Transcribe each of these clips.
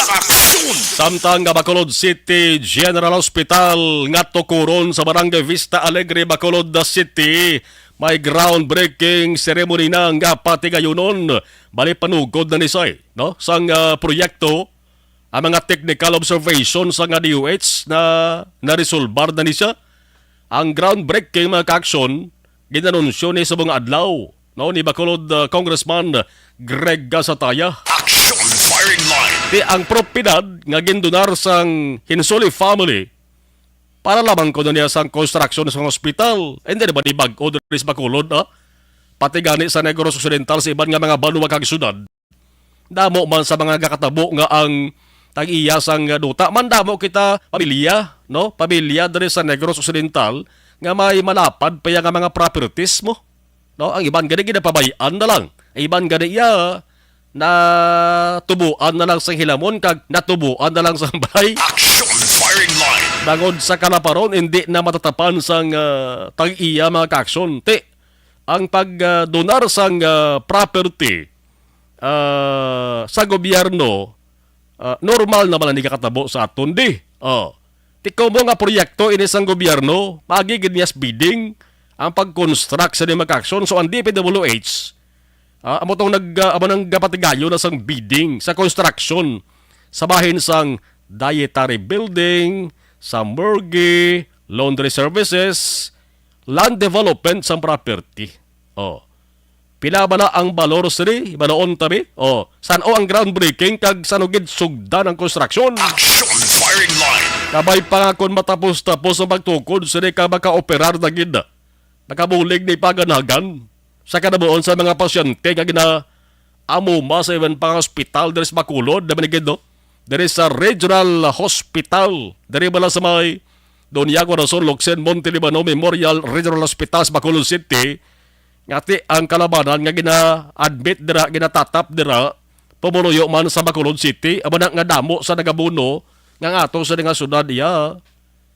aksyon! Samtang nga Bacolod City General Hospital nga tukuron sa Barangay Vista Alegre, Bacolod City, may groundbreaking ceremony na nga patigayunon. Bali panugod na ni Say, no? Sang proyekto, ang mga technical observations sa nga DOH na naresolbar na ni siya. Ang groundbreaking mga ka-aksyon, ginanunsyo ni sa mga adlaw, no? Ni Bacolod Congressman Greg Gasataya. Action firing line! Di ang propiedad nga gindonar sang Hinsuli family para lamang ko na niya sang construction sa hospital. Hindi ba di bag-o diri sa Bacolod, ha? Pati gani sa Negros Occidental sa iban nga mga banwa kag syudad. Damo man sa mga gakatabo nga ang tag-iya sang duta. Man damo kita pamilya, no? Pamilya diri sa Negros Occidental nga may malapad pa nga mga properties mo. No? Ang iban gani ginapabayaan na lang. Iban gani na tubuan na lang sa hilamon kag natubuan na lang sa balay. Action firing line! Bangod sa kalaparon, hindi na matatapan sang tag-iya mga kaksyon. Ang pagdonar sang property sa gobyerno, normal naman ang ikakatabo sa aton di. Tikaw mo nga proyekto ini sang gobyerno, magigid niya bidding ang pag-construct sa mga kaksyon. So ang DPWH, amo tong amo nang gapatigayo na sang bidding sa construction sa bahin sang dietary building, sa morgue, laundry services, land development sang property. Pila ba na ang balor siri? Banoon tabi? Saan ang groundbreaking kag sanugid sugdan ang construction? Action firing line! Kabay pa nga kung matapos-tapos ang pagtukod siri ka maka-operar na gid. Nakabulig ni paganagan sa kanabuon sa mga pasyente nga gina-amuma sa iban pang hospital diri sa Bacolod, na manigid, no? Diri sa Regional Hospital, diri bala sa may Don Iago Corazon Locsen Montelibano Memorial Regional Hospital sa Bacolod City, ngati ang kalabanan nga gina-admit dira, ginatatap dira, pumuluyo man sa Bacolod City, aba nga damo sa nagabuno nga ato sa nga syudad iya.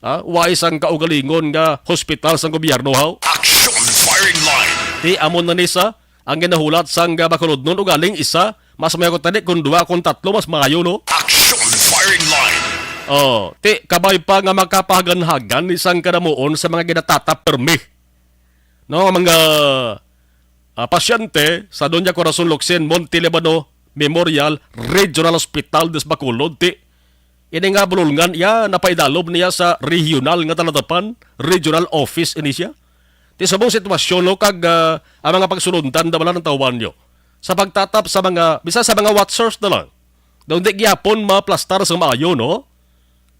Wais ang kaugalingon nga hospital sa gobyerno, haw. Action firing line! Ti amon na nisa ang ginahulat sang Bacolod nun, ugaling isa, mas may ako tani kung duwa kung tatlo, mas maayo, no? Action firing line! Ti kabay pa nga makapaganhagan isang kanamuon sa mga ginatatap permi. No, mga pasyente sa Doña Corazon Locsen Montelibano Memorial Regional Hospital des Bacolod, ti ini nga bulungan napaidalob niya sa regional nga talatapan, regional office ini siya. Ti sabong sitwasyon, no, kag ang mga pagsulundan da bala ng tawan nyo sa pagtatap sa mga bisa sa mga watchers na lang. Daw di gyapon maplastar sa maayo, no?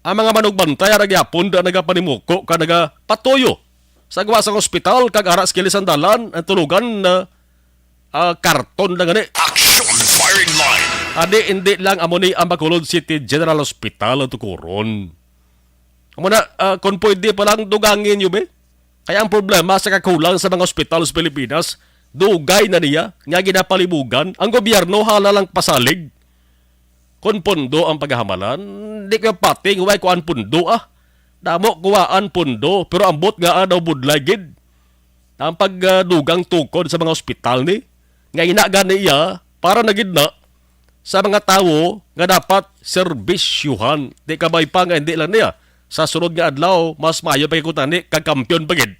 Ang mga manugbantay ara gyapon da nagapanimuko ka nagapatuyo sa gawa sa ospital kag ara skili sandalan ang tulugan na karton na gani. Action firing line! Hindi lang amo ni ang Bacolod City General Hospital at tukuron. Amo na, kung pwede pa lang dugangin yun, Kaya ang problema sa kakulang sa mga ospital sa Pilipinas, dugay na niya, nga ginapalibugan, ang gobyerno hala lang pasalig. Kung pundo ang paghahamalan, di ka pati, huwag ko ang pundo, Damo kuwaan pundo, pero ambot nga daw budlagid. Ang pagdugang tukod sa mga ospital ni, nga inaga niya, para nagid na, sa mga tao nga dapat serbisyuhan. Di kabay pa nga hindi lang niya. Sa sunod nga adlaw, mas maayo pa ikutani kag kampiyon pagid.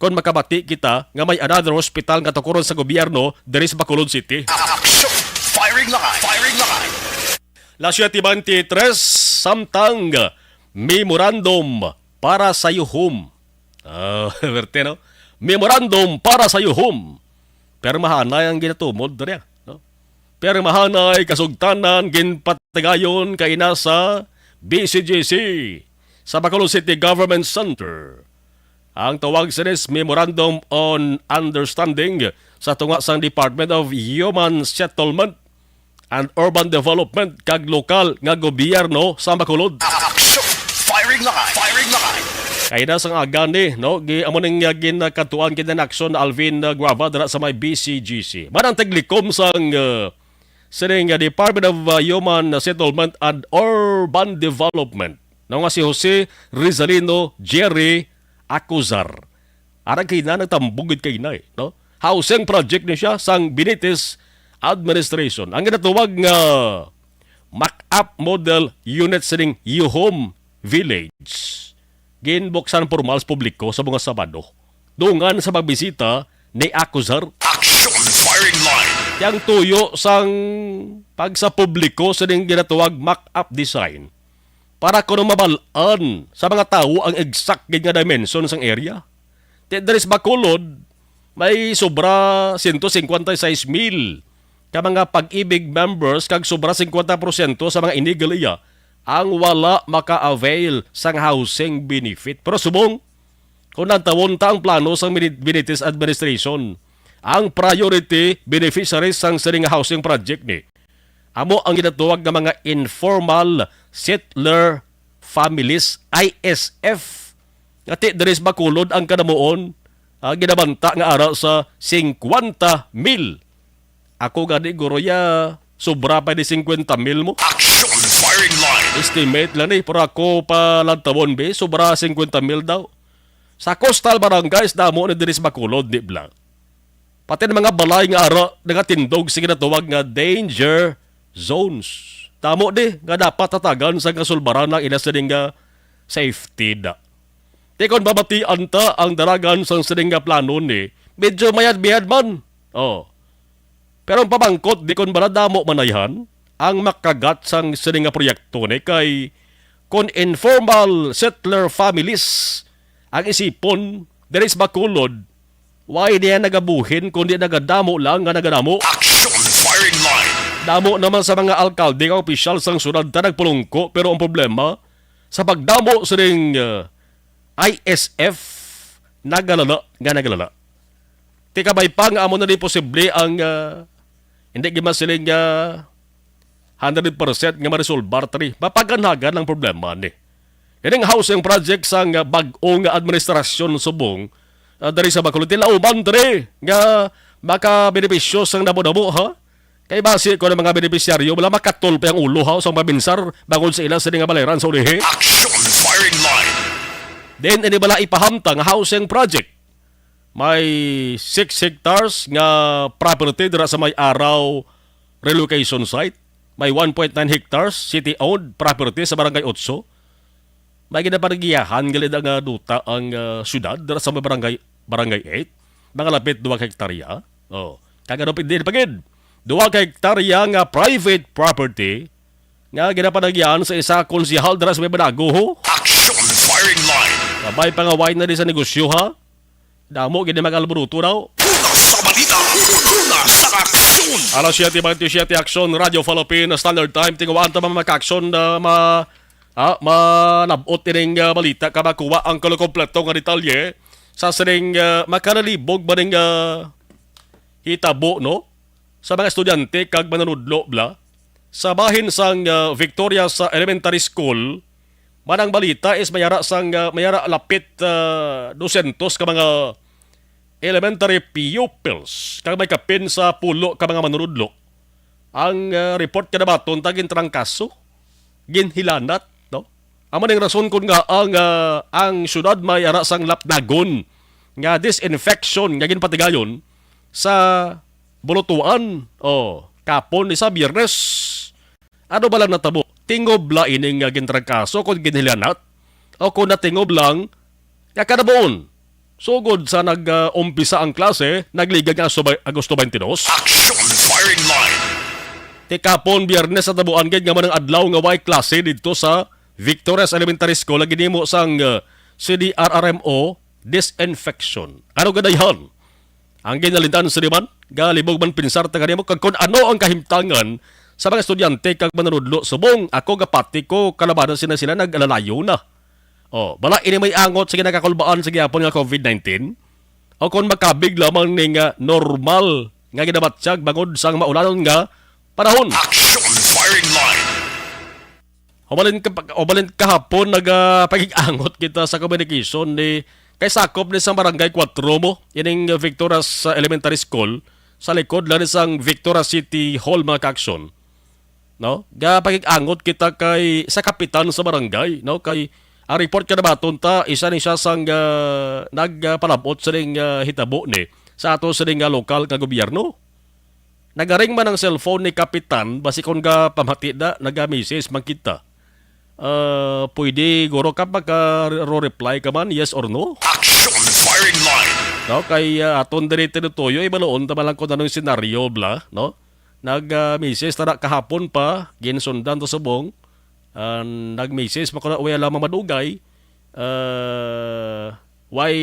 Kung makabati kita nga may another hospital nga tukuron sa gobyerno diri sa Bacolod City. Action firing line! Firing line! Lasya 23 samtang memorandum para sa yuhum. Verte, no? Memorandum para sa yuhum. Permahanay ang ginatumod diri, no? Permahanay kasugtanan ginpatigayon kay nasa BCGC sa Bacolod City Government Center. Ang tawag sa Memorandum on Understanding sa tunga sang Department of Human Settlement and Urban Development kag lokal nga gobyerno sa Bacolod. Action firing line! Firing line! Kaya na sang agani, no? Amo ning ginakatuan kinanaksyon Alvin Guava dara sa may BCGC. Manang taglikom sang sining Department of Human Settlement and Urban Development. No nga si Jose Rizalino Jerry Acuzar. Arang kay na nagtambugid kay na, no? Housing project ni siya sang Benitez Administration. Ang ginatuwag nga make-up model unit sa ning U-Home Village. Ginbuksan formal sa publiko sa mga Sabado. Dungan sa pagbisita ni Akuzar. Action firing line. Yang tuyo sang pag sa publiko sa ning ginatuwag mock-up design para kuno mabalaan sa mga tao ang exact nga dimension sang area. There's Bacolod, may sobra 156,000 ka mga pag-ibig members kag sobra 50% sa mga illegal iya ang wala maka-avail sang housing benefit. Pero subong, kung nantawon ta ang plano sang Benitez administration, ang priority beneficiaries sang sining housing project ni amo ang ginatuwag ng mga informal settler families, ISF. Ngati deres Bacolod ang kanamuon ginabanta nga ara sa 50,000. Ako gani goroya sobra pa di 50,000 mo. Action firing line. Estimate lang pero ako palantawon be sobra 50,000 daw. Sa coastal barangays damo ni deres Bacolod di bla. Pati ng mga balay nga ara nagatindog sa ginatuwag nga danger zones. Tamo di nga dapat tatagan sa kasulbaran ng inasading nga safety da. Di kon babatian ta ang daragan sa sading nga plano ni, medyo mayad-biyad man. Oh. Pero ang pabangkot, di kon baladamo manayhan, ang makagat sang sading nga proyekto ni kay kon informal settler families ang isipon, there is Bacolod, why diya nagabuhin kundi nagadamo lang nga nagadamo. Action firing line. Damo naman sa mga alkalde nga opisyal sang sunod ta nagpulungko pero ang problema sa pagdamo sa ring ISF nagalala. Tika bay pa nga amo na di posible ang hindi gimasiling 100% nga ma-resolve tri. Mapaganagan ang problema ni. Ining housing project sang bag-ong administrasyon subong dari sa Bacolod tilauban tri nga maka-benepisyo sang damo-damo ha. Kay base ko ng mga benepisyaryo, wala makatol pa ang ulo ha sa mabinsar bangod sa ilang sa nga balayaran sa ulihi. Action firing line. Then, ini bala ipahamtang housing project. May 6 hectares nga property dira sa may araw relocation site. May 1.9 hectares city-owned property sa Barangay 8. May ginapanagiyahan galid ang duta ang syudad dira sa may Barangay 8. Mga lapit 2 hektarya. Oh, kaganopin din pagid. 2 hektarya nga private property nga ginapanagyan sa isa konsihal dara sa may Banago ho. Action firing line. Kabay pangaway na din sa negosyo ha. Damo gini magalburuto daw. Una sa balita. Una sa aksyon. Alas 7:27 aksyon Radio Philippine Standard Time tingawaan ta mga aksyon na manabot ining balita kamakuha ang kompleto nga detalye sa sining makanalibog ba ning hitabo no sa mga estudyante kag manunudlo bla sa bahin sang Victoria sa Elementary School. Manang balita is mayara lapit 200 ka mga elementary pupils kag may kapin sa pulo ka mga manunudlo. Ang report kada baton tagin trangkaso ginhilanat no. Amo ning rason kun nga ang syudad may ara sang lapdagon nga disinfection nga ginpatigayon sa bulutuan kapon ni sa Biyernes. Ano ba lang natabo? Tingob la ining gintrangkaso kung ginhilanat o kung natingob lang kanabuon. Sugod sa nag-umpisa ang klase, nagligag nga Agosto 22. Action firing line. Tikapon Biyernes sa tabuan gid nga manang adlaw nga way klase dito sa Victoria's Elementary School ang ginimo sang CDRRMO disinfection. Ano gadayhan? Ang ginalintan sa diman, galibog man pinsar ta kanimo kag kun ano ang kahimtangan sa mga estudyante kag manunudlo subong ako gapati ko kalabanan sila nag-alalayo na. Bala ini may angot sa ginakakulbaan sa gihapon nga COVID-19. O kung makabig lamang ning normal nga ginabatsyag bangod sang maulanon nga panahon. Action firing line. Obalin kahapon nagpag-angot kita sa communication ni kay sakop ni sa Barangay 4 mo, ining Victoria's Elementary School, sa likod lang isang Victoria City Hall mga ka-aksyon. No? Pag-angot kita kay sa kapitan sa barangay, no? Kay ang report ka na baton ta, isa ni siya sang nagpalabot sa ning hitabo ni sa ato sa ning lokal ka gobyerno. nagaring man ang cellphone ni Kapitan, basi kung ga pamati da, naga-message man kita. Pwede guro ka reply ka man, yes or no? Action! Firing line! No, kay aton diri tinutuyo, ibaloon tama lang kung anong senaryo, bla, no? Nag-message tara kahapon pa, ginsundan to subong, nag-message, makuna uya lamang madugay, why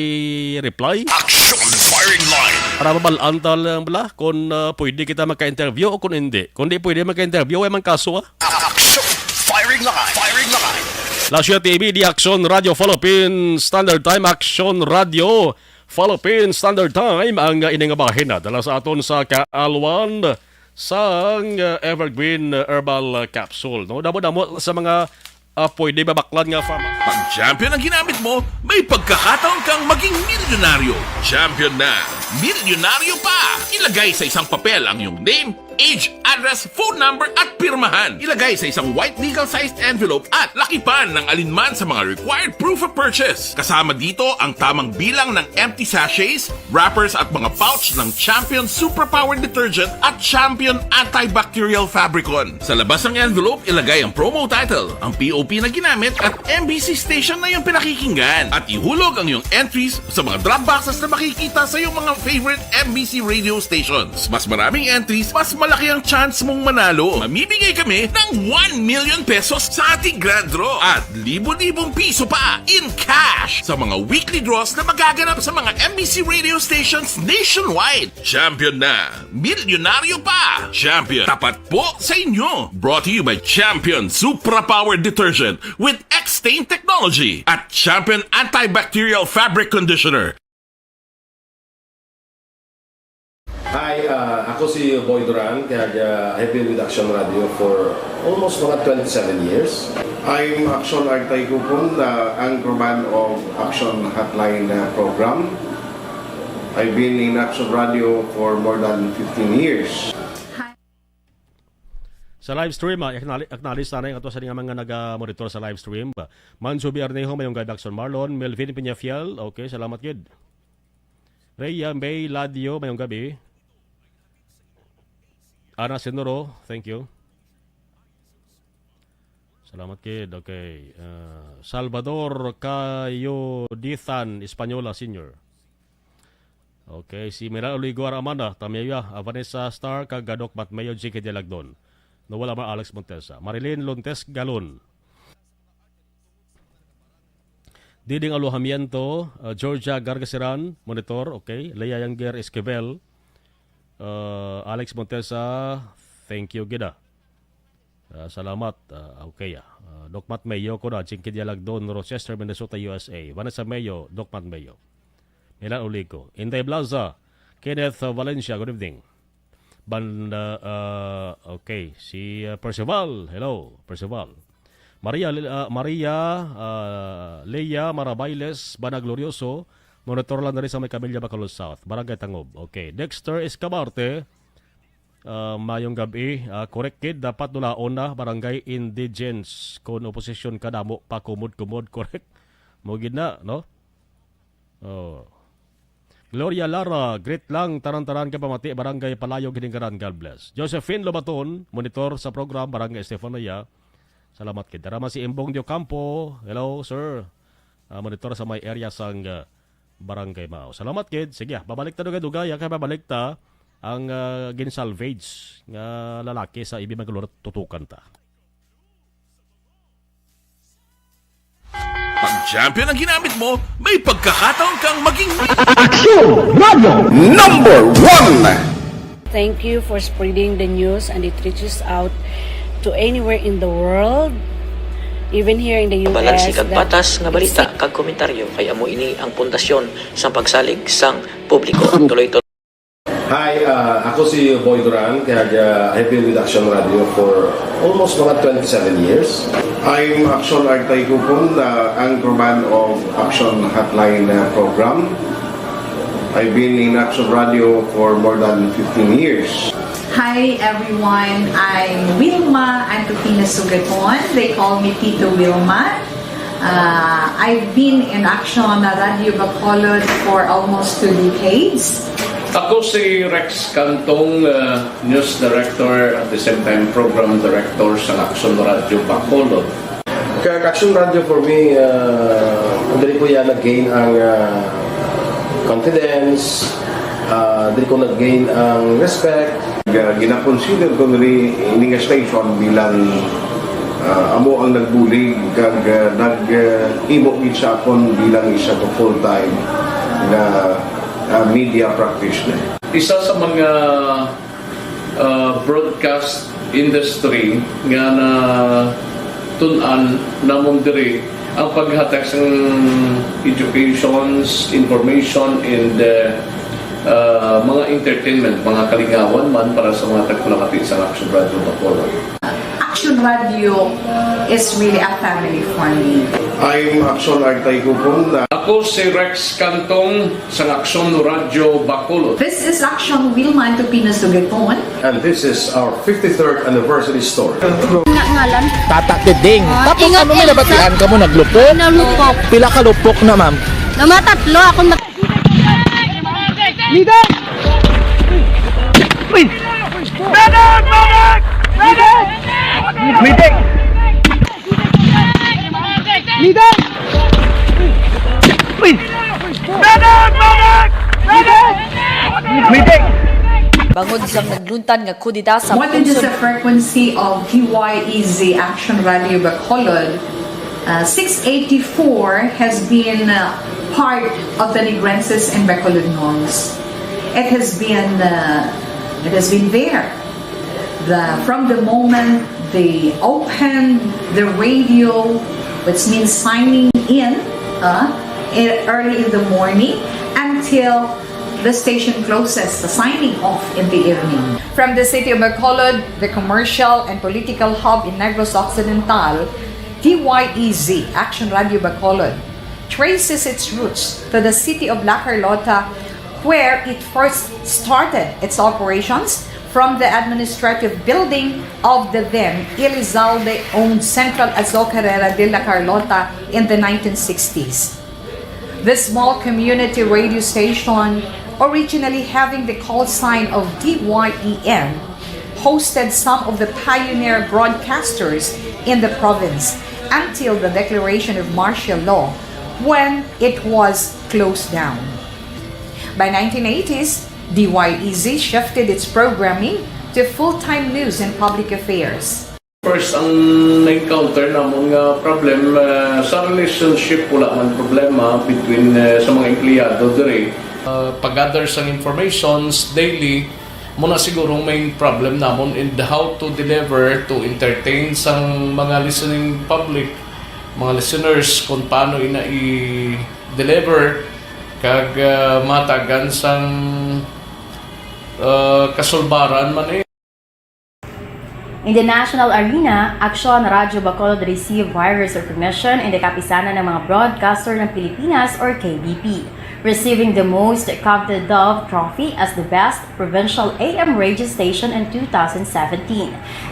reply? Action! Firing line! Para mabalaan lang bala kung pwede kita magka-interview o kung hindi. Kung di pwede magka-interview, ay man kaso Action! Firing line! Firing line! Lasya TV, di Action Radio Philippines Standard Time, Action Radio Philippines Standard Time ang iningabahin na dala sa aton sa kaalwan sa Evergreen Herbal Capsule. No? Damo-damo sa mga pwede babaklan nga farm. Pag champion ang ginamit mo, may pagkakataon kang maging milyonaryo. Champion na, milyonaryo pa! Ilagay sa isang papel ang iyong name, age, address, phone number at pirmahan. Ilagay sa isang white legal-sized envelope at lakipan ng alinman sa mga required proof of purchase. Kasama dito ang tamang bilang ng empty sachets, wrappers at mga pouch ng Champion Superpower Detergent at Champion Antibacterial Fabricon. Sa labas ng envelope, ilagay ang promo title, ang POP na ginamit at MBC station na yung pinakikinggan. At ihulog ang iyong entries sa mga drop boxes na makikita sa iyong mga favorite MBC radio stations. Mas maraming entries, mas malaki ang chance mong manalo. Mamimigay kami ng 1 million pesos sa ating grand draw at libo-libong piso pa in cash sa mga weekly draws na magaganap sa mga MBC radio stations nationwide. Champion na, milyonaryo pa. Champion, tapat po sa inyo. Brought to you by Champion Superpower Detergent with X-Stain Technology at Champion Antibacterial Fabric Conditioner. Hi, ako si Boy Duran, kaya I've been with Action Radio for almost mga 27 years. I'm Action Artay Kupon, the anchorman of Action Hotline program. I've been in Action Radio for more than 15 years. Sa live stream, acknowledge sana yung ato sa mga nag-monitor sa live stream. Manso Biarnejo, mayong guide Action Marlon, Melvin Peñafiel, okay, salamat kid. Rhea May Ladio, mayong gabi. Ana Senoro, thank you. Salamat kid, okay. Salvador Cayodithan, Espanyola Senior. Okay, si Miral Oliguar Amanda, Tamaya, Vanessa Star, Kagadok Matmayo, J.K. Delagdon. Nawala ma Alex Montesa. Marilyn Lontes Galon. Diding Alohamiento, Georgia Gargasiran, Monitor, okay. Leia Yanger Esquivel. Alex Montesa, thank you gida. Salamat. Okay. Doc Matt Mayo ko na, J.K. Delagdon, Rochester, Minnesota, USA. Vanessa Mayo, Doc Matt Mayo. Milan Oligo. Inday Blaza, Kenneth Valencia, good evening. Banda, okay, si Percival, hello, Percival. Maria Leia Marabailes, Bana Glorioso, monitor lang na rin sa may Camilla Bacolod South, Barangay Tangob. Okay, Dexter Escabarte, mayong gabi, correct kid, dapat nulaon na Barangay Indigents, kung oposisyon ka damo, pa kumod, correct. Mugid na, no? Oh. Gloria Lara, great lang, taran-taran ka pamati, Barangay Palayo, Giningaran, God bless. Josephine Lobaton, monitor sa program, Barangay Estefania. Salamat kid. Darama si Imbong Dio Campo, hello sir. Monitor sa may area sang Barangay Mao. Salamat kid. Sige, babalik ta dugay-dugay, kaya babalik ta ang ginsalvage nga lalaki sa Ibi Magalur, tutukan ta. Pag champion ang ginamit mo, may pagkakataon kang maging Thank you for spreading the news and it reaches out to anywhere in the world, even here in the US. Balansi kag patas nga balita kag komentaryo kay amo ini ang pundasyon sa pagsalig sang publiko. Tuloy Hi, ako si Boy Duran, kaya I've been with Action Radio for almost mga 27 years. I'm Action Artay Kupon, the anchorman of Action Hotline program. I've been in Action Radio for more than 15 years. Hi everyone, I'm Wilma Antofina Sugaton. They call me Tito Wilma. I've been in Action Radio Bacolod for almost 2 decades. Ako si Rex Cantong, News Director at the same time Program Director sa Action Radio Bacolod. Kaya Action Radio for me, dali ko yan nag-gain ang confidence, dali ko nag-gain ang respect. Gina-consider ko nari ini nga station bilang amo ang nagbulig kag nag-imo gid sa akon bilang isa ka full-time na media practitioner. Isa sa mga broadcast industry nga na tun-an namon diri ang paghatag sa educations, information, and mga entertainment, mga kalingawan man para sa mga tagpulakati sa Action Radio Bacolod. Action Radio is really a family for me. I'm Action Artay Kupon. Ako si Rex Cantong sa Action Radio Bacolod. This is Action Wilma Antopina Sugaton. And this is our 53rd anniversary story. Ngalan. Tata Tiding. Tapos ingat, ano may Elsa. nabatian ka mo naglupok? Nalupok. Pila ka lupok na ma'am? Namatatlo ako Bangod sa nagluntan nga kudita sa More than just the frequency of DYEZ Action Radio Bacolod, 684 has been part of the Negrenses and Bacolodnons. It has been there. From the moment they opened the radio, which means signing in early in the morning until the station closes, the signing off in the evening. From the city of Bacolod, the commercial and political hub in Negros Occidental, DYEZ Action Radio Bacolod traces its roots to the city of La Carlota, where it first started its operations from the administrative building of the then Elizalde-owned Central Azocarera de La Carlota in the 1960s. This small community radio station, originally having the call sign of DYEN, hosted some of the pioneer broadcasters in the province until the declaration of martial law, when it was closed down. By 1980s, DYEZ shifted its programming to full-time news and public affairs. First, ang na-encounter na mga problem sa relationship, wala man problema between sa mga empleyado dire. Pag-gather sa informations daily, muna siguro main problem namon in how to deliver to entertain sang mga listening public, mga listeners kung paano ina i-deliver kag matagan sang kasulbaran man In the national arena, Action Radio Bacolod received various recognition in the kapisanan ng mga broadcaster ng Pilipinas or KBP, receiving the most coveted Dove Trophy as the best provincial AM radio station in 2017.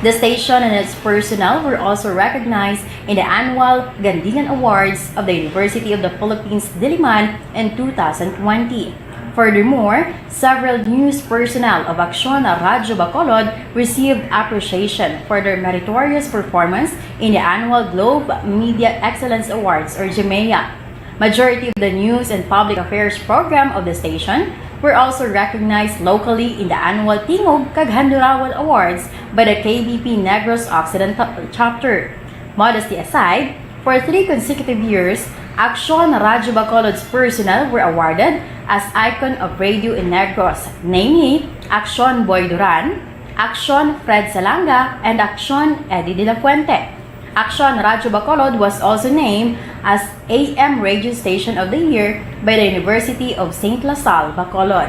The station and its personnel were also recognized in the annual Gandingan Awards of the University of the Philippines Diliman in 2020. Furthermore, several news personnel of Action Radio Bacolod received appreciation for their meritorious performance in the annual Globe Media Excellence Awards or GMEA. Majority of the news and public affairs program of the station were also recognized locally in the annual Tingog kag Handurawan Awards by the KBP Negros Occidental chapter. Modesty aside, for 3 consecutive years, Action Radio Bacolod's personnel were awarded as icon of radio in Negros, namely Action Boy Duran, Action Fred Salanga, and Action Eddie De La Fuente. Action Radio Bacolod was also named as AM Radio Station of the Year by the University of St. La Salle, Bacolod.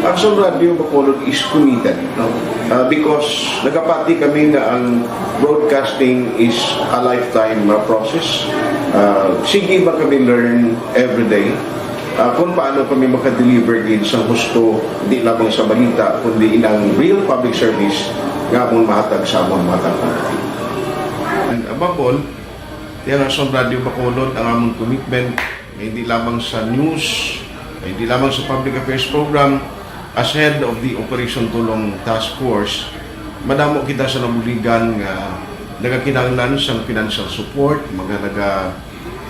Action Radio Bacolod is committed, no? Because nagapati kami na ang broadcasting is a lifetime process. Sige ba kami learn every day kung paano kami makadeliver din sa gusto, hindi lamang sa balita, kundi ilang real public service nga mong mahatag sa among matang. And above all, yan ang Action Radio Bacolod ang among commitment, hindi lamang sa news Hindi lamang sa Public Affairs Program, as head of the Operation Tulong Task Force, madamo kita sa nabuligan nga nagakinahanglan sa financial support, mga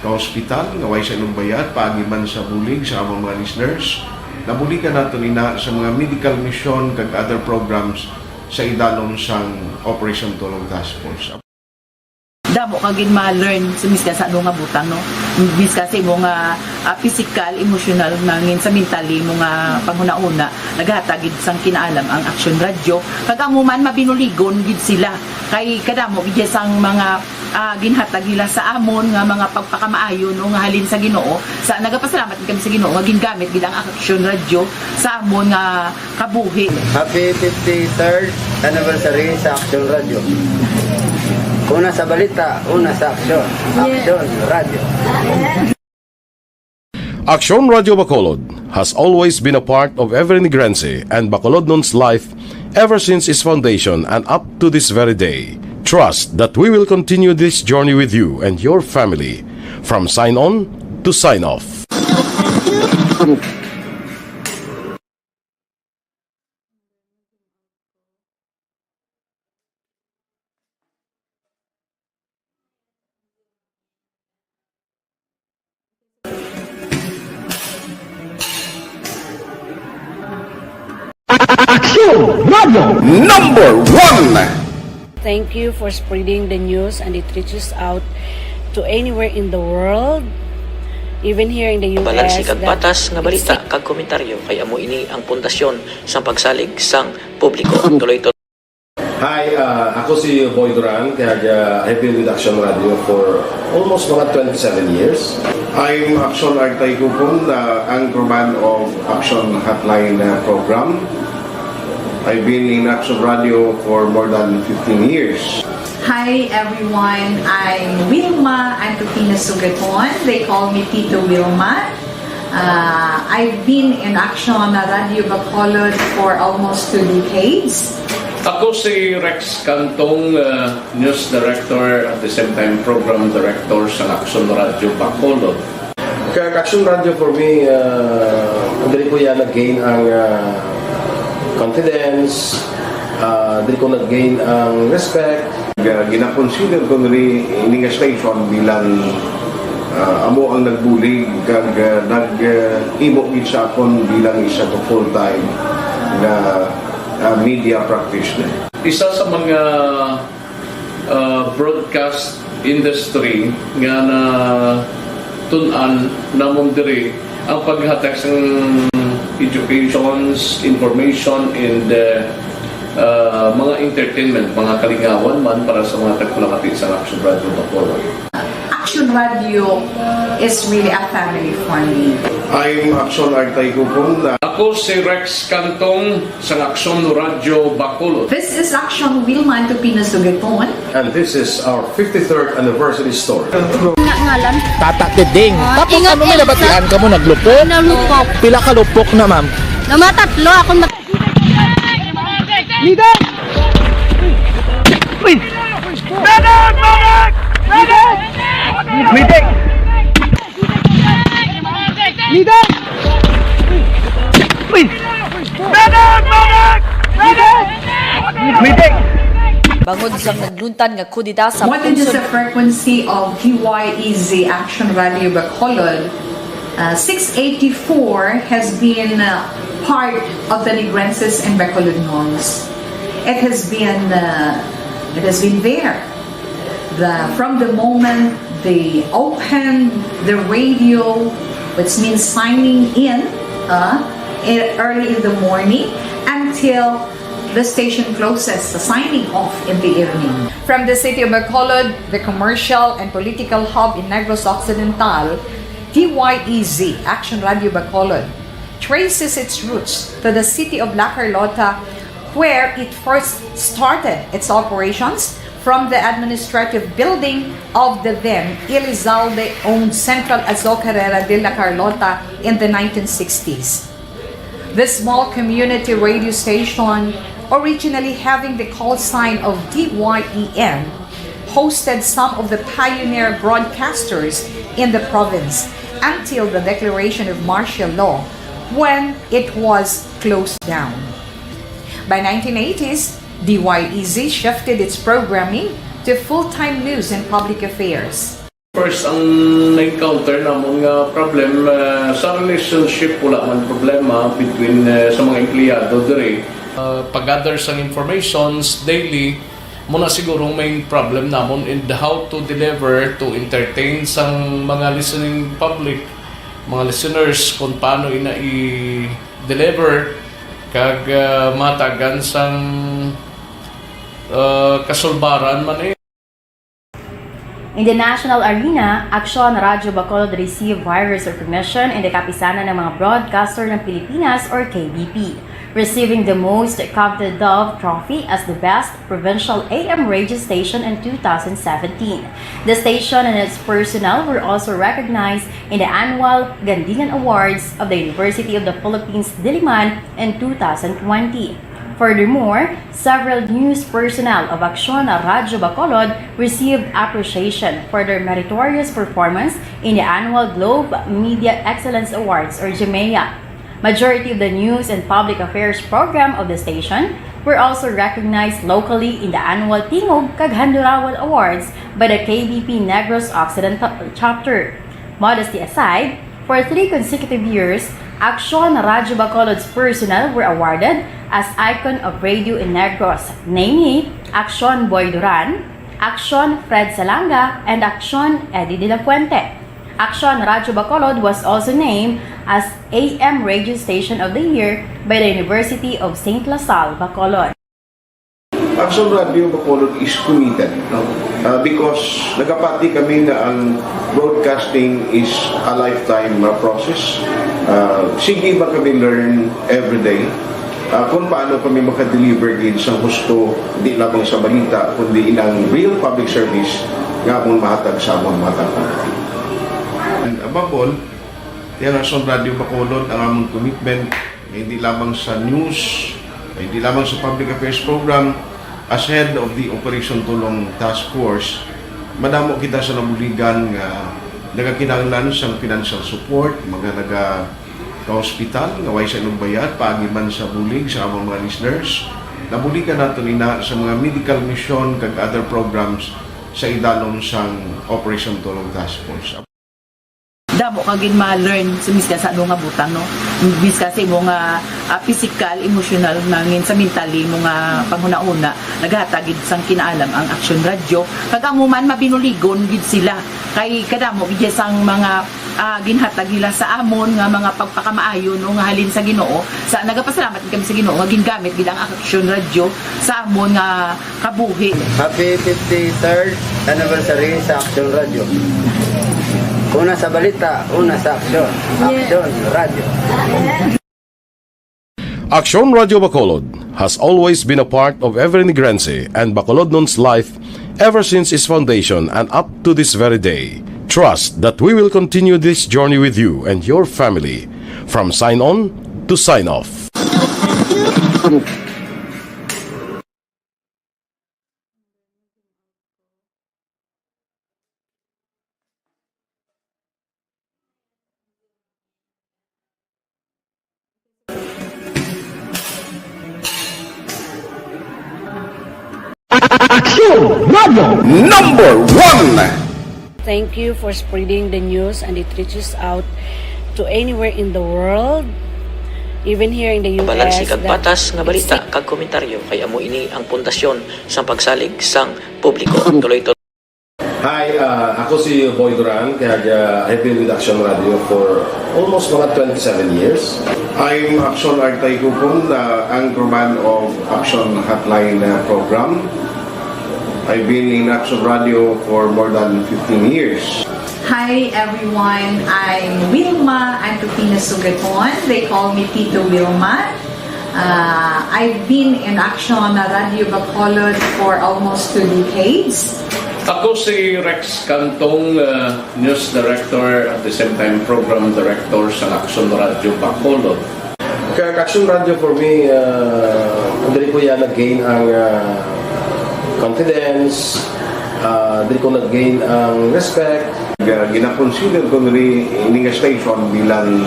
ka-hospital, nga way sa inyong bayad, paagiman sa bulig sa among mga listeners. Nabuligan nato ina sa mga medical mission kag other programs sa idanom sang Operation Tulong Task Force. Damo kagin ma-learn sa miskan sa ano nga butang, no? Miskan sa imo nga physical, emotional, nangin sa mentally mo nga panghuna-una, naghatagid sang kinaalam ang Action Radio. Kag amo man mabinuligon gid sila kay kadamo gid sang mga ginhatag nila sa amon nga mga pagpakamaayo no nga halin sa Ginoo. Sa nagapasalamat kami sa Ginoo nga gingamit gid ang Action Radio sa amon nga kabuhi. Happy 53rd anniversary sa Action Radio. Una sa balita, una sa aksyon. Action Radio. Action Radio Bacolod has always been a part of every Negrense and Bacolodnon's life ever since its foundation and up to this very day. Trust that we will continue this journey with you and your family from sign on to sign off. Number 1. Thank you for spreading the news and it reaches out to anywhere in the world, even here in the US. Balansig ag patas nga balita kag komentaryo kay amo ini ang pundasyon sa pagsalig sang publiko. Tuloy-tuloy. Hi, ako si Boy Duran, kaya I've been with Action Radio for almost mga 27 years. I'm Action Artay Kupon, the anchorman of Action Hotline program. I've been in Action Radio for more than 15 years. Hi everyone, I'm Wilma Antopina Sugaton. They call me Tito Wilma. I've been in Action Radio Bacolod for almost 2 decades. Ako si Rex Cantong, News Director at the same time Program Director sa Action Radio Bacolod. Kaya Action Radio for me, dali ko yan nag-gain ang confidence, dali ko nag-gain ang respect. Gina-consider ko rin ini nga station bilang amo ang nagbulig kag nag-imo gid sa akon bilang isa to full-time na media practitioner. Isa sa mga broadcast industry nga na tun-an namon diri ang paghatag sa educations, information, and mga entertainment, mga kalingawan man para sa mga tagpulangati sa Action Radio Bacolod. Action Radio is really a family for me. I'm Action Artay Kupon. Ako si Rex Cantong sa Action Radio Bacolod. This is Action Wilma Antopina Sugaton. And this is our 53rd anniversary story. Ngalan? Tata Tiding. Tapos ano may nabatian ka mo? Naglupok? Nalupok. Pila ka lupok na, ma'am? Namatatlo ako Leader! Uy! Medic! Medic! Medic! Medic! Leader! Uy! Medic! Medic! Medic! Medic! Bangod sa nagluntan nga kudita sa More than just the frequency of DYEZ Action Radio Bacolod, 684 has been part of the Negrenses and Bacolodnons. It has been there. From the moment they opened the radio, which means signing in early in the morning, until the station closes, signing off in the evening. From the city of Bacolod, the commercial and political hub in Negros Occidental, DYEZ Action Radio Bacolod traces its roots to the city of La Carlota, where it first started its operations from the administrative building of the then Elizalde-owned Central Azocarrera de La Carlota in the 1960s. The small community radio station, originally having the call sign of DYEN, hosted some of the pioneer broadcasters in the province until the declaration of martial law when it was closed down. By 1980s, DYEZ shifted its programming to full-time news and public affairs. First, ang na-encounter namon nga problem sa relationship wala man problema between sa mga empleyado dire. Pag-gather sa informations daily, muna siguro main problem namon in how to deliver, to entertain sang mga listening public, mga listeners kung paano ina i-deliver kag matagan sang kasulbaran man eh. In the national arena, Aksyon Radyo Bacolod received virus recognition in the kapisanan ng mga broadcaster ng Pilipinas or KBP, receiving the most coveted Dove Trophy as the best provincial AM radio station in 2017. The station and its personnel were also recognized in the annual Gandingan Awards of the University of the Philippines Diliman in 2020. Furthermore, several news personnel of Aksyon Radyo Bacolod received appreciation for their meritorious performance in the annual Globe Media Excellence Awards or GMEA. Majority of the news and public affairs program of the station were also recognized locally in the annual Tingog kag Handurawal Awards by the KBP Negros Occidental Chapter. Modesty aside, for 3 consecutive years, Aksyon Radyo Bacolod's personnel were awarded as Icon of Radio in Negros, namely Aksyon Boy Duran, Aksyon Fred Salanga, and Aksyon Eddie De La Fuente. Aksyon Radyo Bacolod was also named as AM Radio Station of the Year by the University of St. La Salle, Bacolod. Aksyon Radio Bacolod is committed, no? Because nagapati kami na ang broadcasting is a lifetime process. Sige ba kami learn every day kung paano kami makadeliver din sa gusto, di lamang sa balita, kundi ilang real public service nga mong mahatag sa among matapang. And above all, yan Aksyon Radio Bacolod ang among commitment, hindi lamang sa news, hindi lamang sa public affairs program. As head of the Operation Tulong Task Force, madamo kita sa nabuligan nga nagakinahanglan sa financial support, mga ka-hospital, nga way sa inyong bayad, paagiman sa bulig sa among mga listeners. Nabuligan nato nina sa mga medical mission kag other programs sa idalom sang Operation Tulong Task Force. Damo kagin ma-learn sa miska sa nga butang, no? Miska sa imo nga physical, emotional, nangin sa mentally mo nga panghuna-una naghatagid sang kinaalam ang Aksyon Radio kag amo man mabinuligon gid sila kay kadamo gid sang mga ginhatag nila sa amon nga mga pagpakamaayon o nga halin sa Ginoo. Sa nagapasalamat kami sa Ginoo nga gingamit gid ang Aksyon Radio sa amon nga kabuhi. Happy 53rd anniversary sa Aksyon Radio. Una sa balita, una sa aksyon. Aksyon Radio. Aksyon Radio Bacolod has always been a part of every Negrense and Bacolodnon's life ever since its foundation and up to this very day. Trust that we will continue this journey with you and your family from sign on to sign off. Aksyon Radio number 1. Thank you for spreading the news and it reaches out to anywhere in the world, even here in the US. Balansi kag patas nga balita kag komentaryo kay amo ini ang pundasyon sa pagsalig sang publiko. Tuloy-tuloy. Hi, ako si Boy Duran, kaya I've been with Aksyon Radio for almost mga 27 years. I'm Aksyon Artay Kupong, the anchorman of Aksyon Hotline program. I've been in Aksyon Radio for more than 15 years. Hi everyone, I'm Wilma Antropina Sugaton. They call me Tito Wilma. I've been in Aksyon Radio Bacolod for almost 2 decades. Ako si Rex Cantong, News Director at the same time Program Director sa Aksyon Radio Bacolod. Kaya Aksyon Radio for me, dali ko yan nag-gain ang confidence, dali ko nag-gain ang respect. Gina-consider ko rin ining station bilang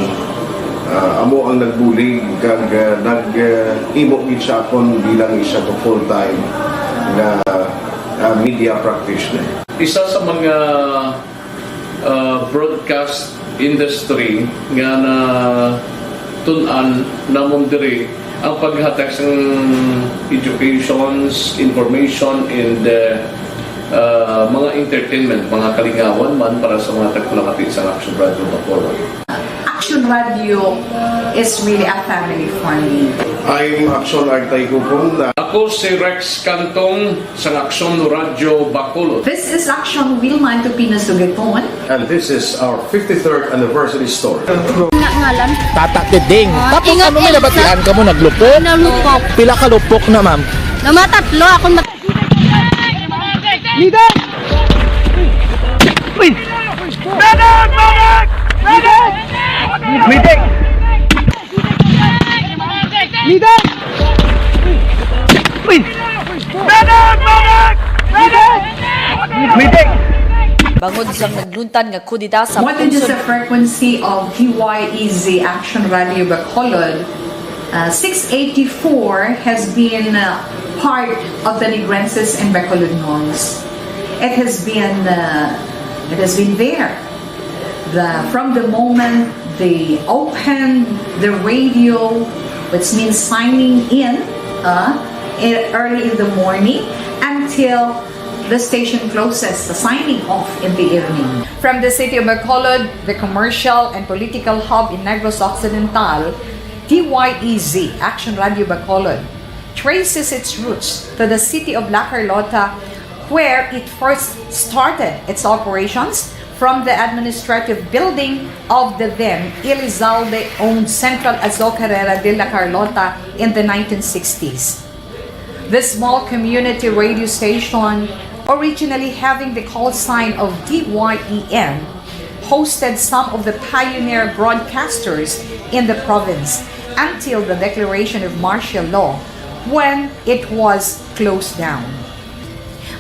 amo ang nagbulig kag nag-imo gid sa akon bilang isa to full-time na media practitioner. Isa sa mga broadcast industry nga na tun-an namon diri ang paghatag sa educations, information, and mga entertainment, mga kalingawan man para sa mga tagpulakati sa Action Radio Bacolod. Action Radio is really a family for me. I'm Action Artay Kupon. Ako si Rex Cantong sa Action Radio Bacolod. This is Action Wilma Tupinas Sugeton. And this is our 53rd anniversary story. Ngalan? Tata Tiding. Tapos ano may nabatian ka mo naglupok? Nalupok. Pila ka lupok na ma'am? Namatatlo ako Leader! Uy! Medic! Medic! Medic! Medic! Leader! Uy! Medic! Medic! Medic! Medic! Bangod siyang nagluntad nga kudita sa What is the frequency of DYEZ Action Radio Bacolod? 684 has been part of the Negrenses and Bacolodnons. It has been there. From the moment they opened the radio, which means signing in early in the morning, until the station closes, the signing off in the evening. From the city of Bacolod, the commercial and political hub in Negros Occidental, DYEZ Action Radio Bacolod traces its roots to the city of La Carlota, where it first started its operations from the administrative building of the then Elizalde-owned Central Azocarrera de La Carlota in the 1960s. The small community radio station, originally having the call sign of DYEN, hosted some of the pioneer broadcasters in the province until the declaration of martial law, when it was closed down.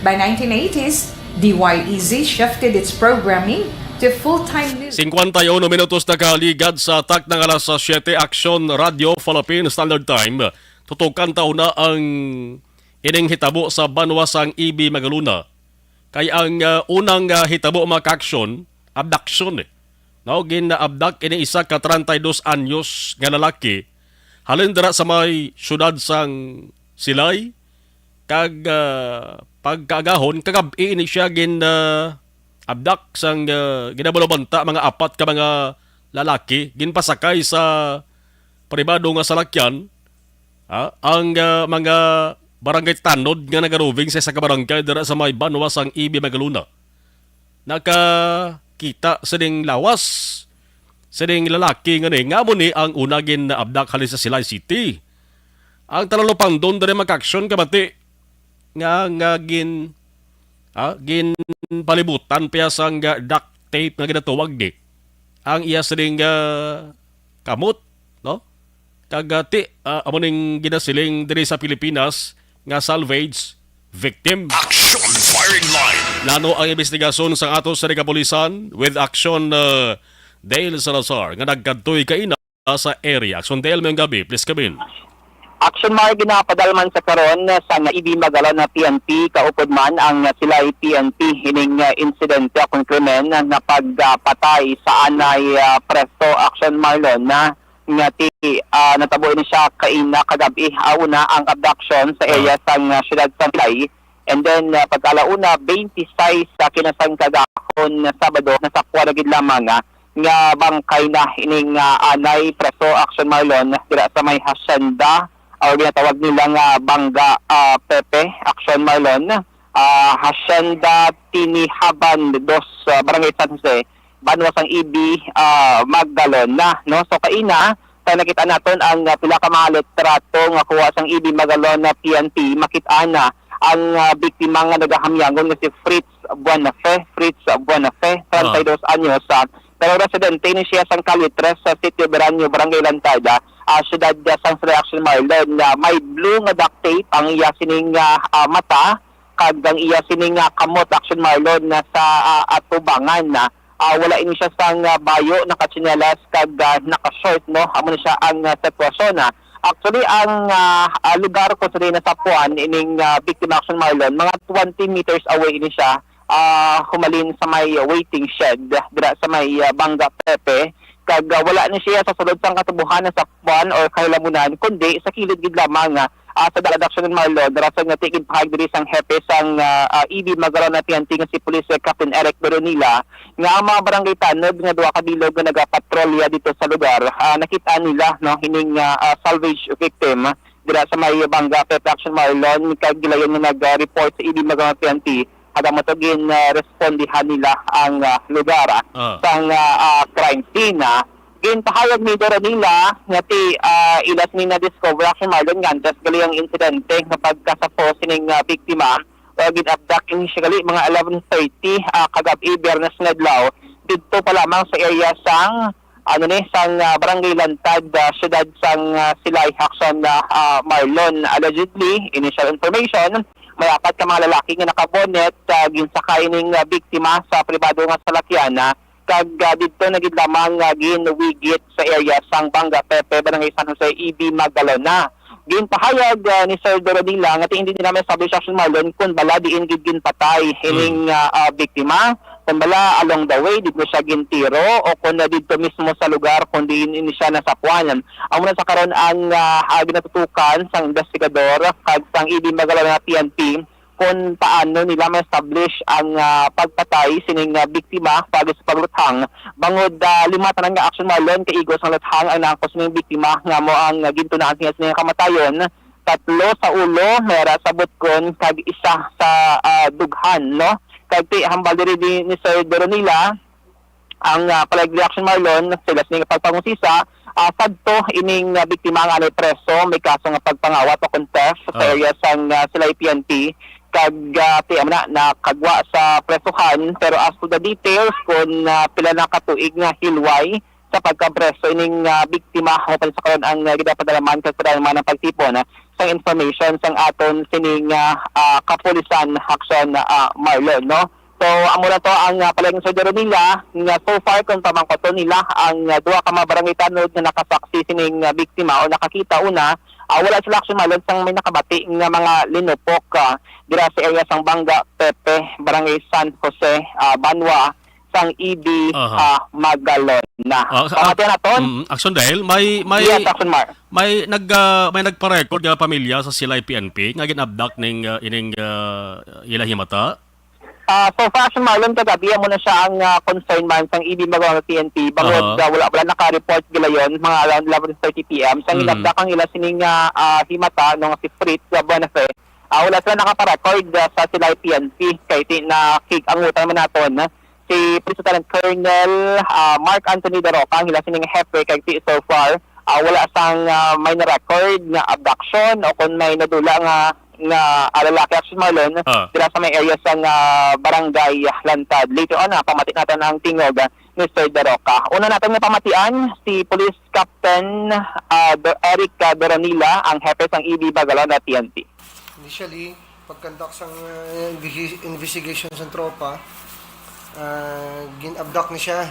By 1980s, DYEZ shifted its programming to full-time news. 51 minutos na kaligad sa atak ng alas 7 Action Radio Philippine Standard Time. Tutukan taon na ang ining hitabo sa banwasang EB Magaluna. Kay ang unang hitabo maka-action, abduction. No, gina-abduct ini isa ka 32 anyos nga lalaki. Halin dira sa may syudad sang Silay. Kag pagkagahon, kagabi ini siya abduct sang ginabalabanta mga apat ka mga lalaki. Ginpasakay sa pribado nga salakyan. Ang mga barangay tanod nga nagaroving sa kabarangay dira sa may banwas ang EB Magaluna. Nakakita sa ding lawas sa ding lalaki nga mo ni ang unagin na abdak halin sa Silay City. Ang talalopang doon dere mag-action kabati nga gin palibutan piya sang duct tape nga ginatuwag di. Ang iya sa ding kamot, no? Kagati amo ning ginasiling diri sa Pilipinas nga salvage victim. Action firing line. Lano ang investigasyon sa ato sa kapulisan with Action Dale Salazar nga nagkadtoy kaina sa area. Action Dale, mayong gabi, please come in. Action Mar ginapadalman sa karon sa EB Magalon na PNP kaupod man ang Silay PNP hining insidente akong krimen na pagpatay sa anay preso Action Marlon na nga natabo ni siya kaina kagabi una ang abduction sa area sang siyudad sa Silay, and then pagkalauna 26 sa kinasang kagahon na Sabado nasakwa na gid lamang nga bangkay na hining anay preso Action Marlon dira sa may hasyenda o ginatawag nilang Bangga Pepe Action Marlon, hasyenda Tinihaban dos Barangay San Jose, banwasang EB Magdalon na, no? So kaina tayo nakita naton ang pila ka mga litrato nga kuha sang EB Magalon na PNP. Makita na ang biktima nga nagahamyangon nga si Fritz Buenafe, 32 anyos, pero residente ni siya sang Calitres sa Sitio Beranyo, Barangay Lantada, siyudad sang Action Marlon. May blue nga duct tape ang iya sining mata, kag ang iya sining kamot Action Marlon na sa atubangan na wala ini siya sang bayo, nakatsinelas kag naka-short, no? Amo na siya ang sitwasyon. Actually, ang lugar ko sa nasapuan ining victim action Marlon, mga 20 meters away ini siya, humalin sa may waiting shed dira sa may Banga Pepe. Kag wala ni siya sa sulod sang katubuhan sa Puan or Kailamunan, kundi sa kilid gid lamang sa Daladaksyon ng Marlon, rason nga tigid pahag diri sang hepe sang EB Magallaw na PNP nga si Police Captain Eric Doronila nga ang mga barangay tanod nga duha ka bilog nga nagapatrolya dito sa lugar, nakita nila no hining salvage victim dira sa may Banga Pepe Action Marlon. Kag gilayon nga nag-report sa EB Magallaw na PNP kada matugin respondihan nila ang lugar sang crime scene. Ginpahayag ni Doronila nga ti ilas ni na-discover action Marlon nga just gali ang insidente nga pagkasapo sining biktima gin-abduct ini siya gali mga 11:30 kagabi Biyernes nga adlaw dito pa lamang sa area sang sang barangay Lantad, syudad sang Silay Action Marlon. Allegedly, initial information, may 4 ka mga lalaki nga nakabonet ginsakay ning biktima sa pribado nga salakyan kag dito na gid lamang ginwigit sa area sang Banga Pepe, barangay San Jose, EB Magallaw na. Ginpahayag ni Sir Doronila nga hindi nila may establish action Marlon kung bala diin gid ginpatay hining biktima, kung bala along the way dito siya gintiro o kung dito mismo sa lugar kung diin siya nasapuan. Amo na sa karon ang ginatutukan sang investigador kag sang EB Magallaw na PNP kung paano nila ma-establish ang pagpatay sining biktima pag sa pagluthang. Bangod 5 tanang nga action Marlon kaigos ang luthang ang nakos ning biktima nga mo ang gintunaan sining kamatayon. 3 sa ulo, mera sa butkon kag isa sa dughan, no? Kag ti hambal diri ni Sir Doronila ang palag reaction Marlon sila sining pagpangusisa sadto ining biktima nga preso may kaso nga pagpangawat o contest sa area sang Silay PNP kag ti amna nakagwa sa presuhan, pero as to the details kung pila na katuig nga hilway sa pagkapreso ining biktima o sa karon ang gidapadalaman kag padalaman ng pagtipon sang information sang aton sining kapulisan action Marlon, no? So amo na to ang palaging sa Doronila nga so far kung pamangkoto nila ang duha ka mga barangay tanod nga nakasaksi sining biktima o nakakita una, wala sila action Marlon sang may nakabati nga mga linupok dira sa area sang Banga Pepe, barangay San Jose, Banwa sang EB Magallaw na. Pamati naton. Action dahil may yes, action Mar. may nagpa-record nga pamilya sa Silay PNP nga gin-abduct ning ining ilahimata. So far, action Marlon, kagabi mo na siya ang concern man sang EB Magallaw na PNP. Bangod wala naka-report gilayon mga around 11:30 PM. Sang inabdak ang ila sining himata nung si Fritz Buenafe. Wala sila nakaparecord sa Silay PNP kay na kig-angutan man naton si Police Lieutenant Colonel Mark Anthony Daroca ang ila sining hepe kay so far wala sang may na-record nga abduction o kung may nadula nga lalaki action Marlon dira sa may area sang barangay Lantad. Later on pamati natin ang tingog ni Sir Daroca. Una natin nga pamatian si Police Captain Eric Doronila, ang hepe sang EB Magallaw na PNP. Initially, pagkandak sang investigation sa tropa, gin-abduct ni siya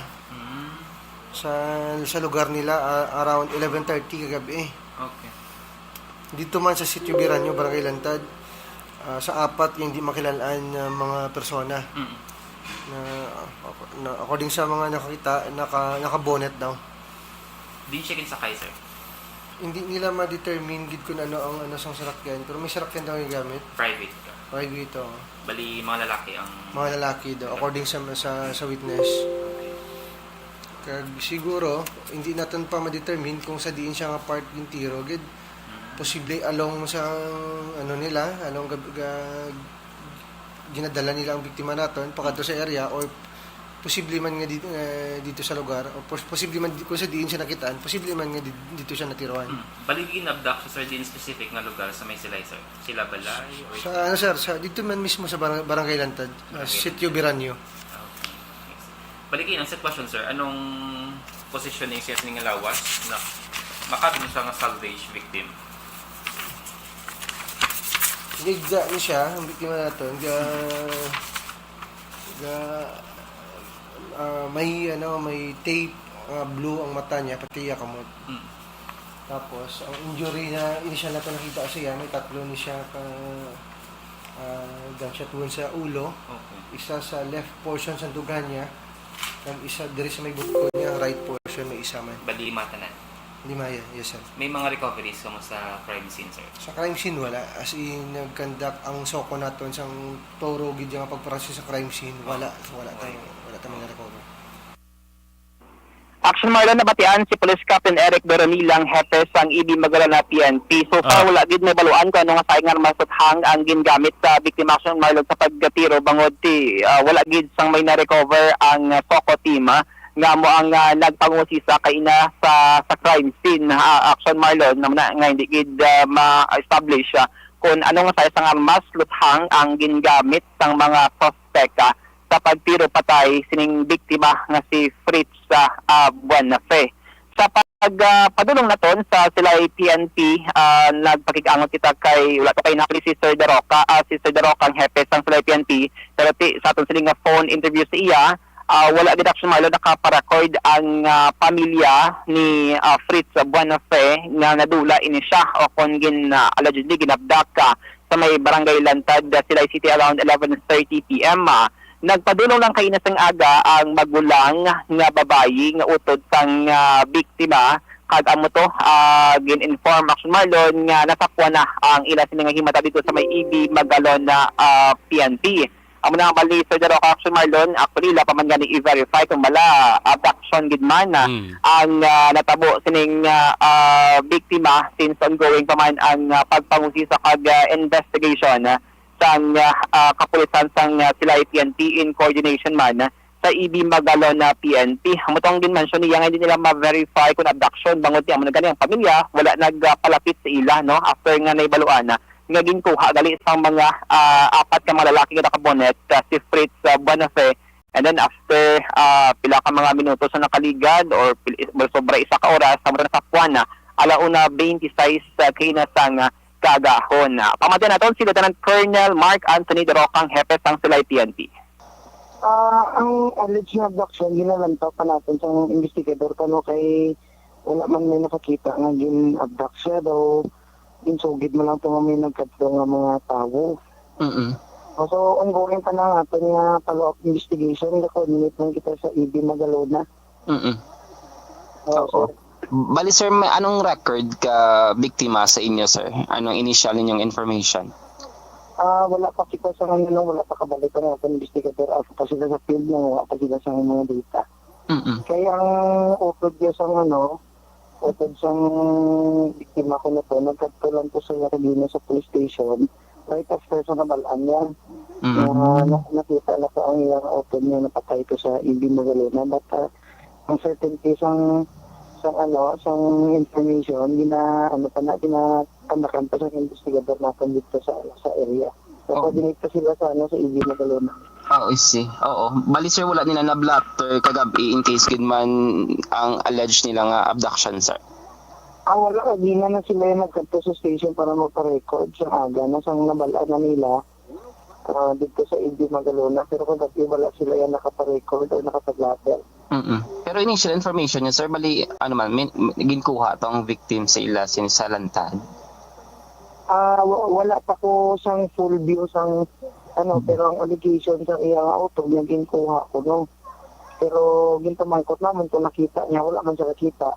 sa lugar nila around 11:30 kagabi. Okay. Dito man sa Sitio Biranyo, Barangay Lantad, sa 4 yung di makilalaan mga persona na according sa mga nakakita, naka-bonnet daw. Di siya kinsakay, sir? Hindi nila ma-determine gid kung ano ang sang sarakyan, pero may sarakyan daw yung gamit. Private ka? Private, oo. Bali, mga lalaki ang... Mga lalaki daw, according sa witness. Kag siguro, hindi natin pa ma-determine kung sa diin siya nga part yung tiro, gid. Posible along sa ginadala nila ang biktima naton pakadto sa area, or posible man nga dito sa lugar, o posible man kung sa diin siya nakitaan, posible man nga dito siya natiruan. Baligin abduct sa certain specific nga lugar sa may Silay, sir? Sila balay? Or sir, dito man mismo sa Barangay Lantad, Sitio Biranyo. Baligin ang sitwasyon, sir. Anong positioning siya ng lawas na makabin siya nga salvage victim? Nigda ni siya, ang biktima natin, may tape, blue ang mata niya, pati yakamot. Tapos, ang injury na initial na ito nakita ko siya, may 3 ni siya gunshot wound sa ulo. Isa sa left portion sa duga niya, isa diri sa may bukod niya, right portion may isa man. Bali mata na. Limaya, yes sir. May mga recoveries kamo sa crime scene, sir? Sa crime scene wala. As in, nag-conduct ang soko naton sang toro gid nga pagprocess sa crime scene. Wala tayo na-recover. Action Marlon, nabatian si Police Captain Eric Doronilang, hepe sang EB Magalona PNP. So far, wala gid may baluan kung ano nga saingan masuthang ang gingamit sa biktima. Action Marlon sa paggatiro bangod wala gid sang may na-recover ang Soko team nga mo ang nagpangusisa kay ina sa crime scene. Action Marlon na nga hindi gid ma-establish kung ano nga sa isang armas luthang ang gingamit sang mga suspect sa pagtiro patay sining biktima nga si Fritz Buenafe. Sa pagpadulong naton sa sila PNP, nagpakikangon kita kay wala pa kay nakli si Sir Daroca, ang hepe sang sila PNP. Pero sa aton siling nga phone interview sa iya, wala gid Action Marlon nakaparecord ang pamilya ni Fritz Buenafe nga nadula ini siya o kung allegedly ginabdak sa may barangay Lantad sila City around 11:30 PM. Nagpadulong lang kay nasang aga ang magulang nga babayi nga utod sang biktima kag amo to gin-inform Action Marlon nga nasakwa na ang ila sila nga himata dito sa may EB Magalona PNP. Amo na ang bali Sir Daroca Action Marlon, actually la pa man gani i-verify kung mala abduction gid man ang natabo sining biktima since ongoing pa man ang pagpangusisa kag investigation sang kapulisan sang sila PNP in coordination man sa EB Magalona PNP. Amo tong din-mention niya nga hindi nila ma-verify kung abduction bangod ti amo na gani ang pamilya wala nagpalapit sa ila no after nga naibaluan nga ginkuha gali sang mga 4 ka mga lalaki nga nakabonet si Fritz Buenafe, and then after pila ka mga minuto sa nakaligad or sobra isa ka oras sa mga nasakwan na 1:26 kay nasang kagahon. Pamatian naton si Lieutenant Colonel Mark Anthony Darocang, hepe sang sila PNP. Ang alleged na abduction ginalanta pa natin sa investigator kano kay wala man may nakakita nga gin-abduct siya daw insugid mo lang ito may nagkadto nga mga tao. So, ongoing pa na natin nga follow-up investigation. Na-coordinate lang kita sa EB Magalona. Bali sir, may anong record ka biktima sa inyo sir? Anong initial ninyong information? Wala pa kita sa ngayon, wala pa kabalik na natin investigator. Ako pa sila sa field na wala pa sila sa mga data. Kaya ang upload niya sa utod sang biktima ko na to, nagkatulan po sa Yaragina sa police station right after sa nabalaan yan. Nakita na sa ang iyang utod niya napatay ko sa EB Magalona. But ang certainty sang information, ginatanakan pa sa investigador natin dito sa area. So, coordinate pa sila sa EB Magalona. I see. Oo. Bali sir, wala nila na blatter kagabi in case good man ang alleged nila nga abduction, sir? Wala. Gina na sila yung nagkanto sa station para magpa-record sa aga na sang nabalaan na nila dito sa EB Magalona. Pero kagabi wala sila yung nakapa-record o nakapag-blatter. Pero initial information niya, sir, bali, ginkuha tong victim sa ila sinisalantad? Wala pa ko sang full view sang pero ang allegation sa iyang auto niya ginkuha ko no. Pero gintamangkot naman kung nakita niya, wala man siya nakita.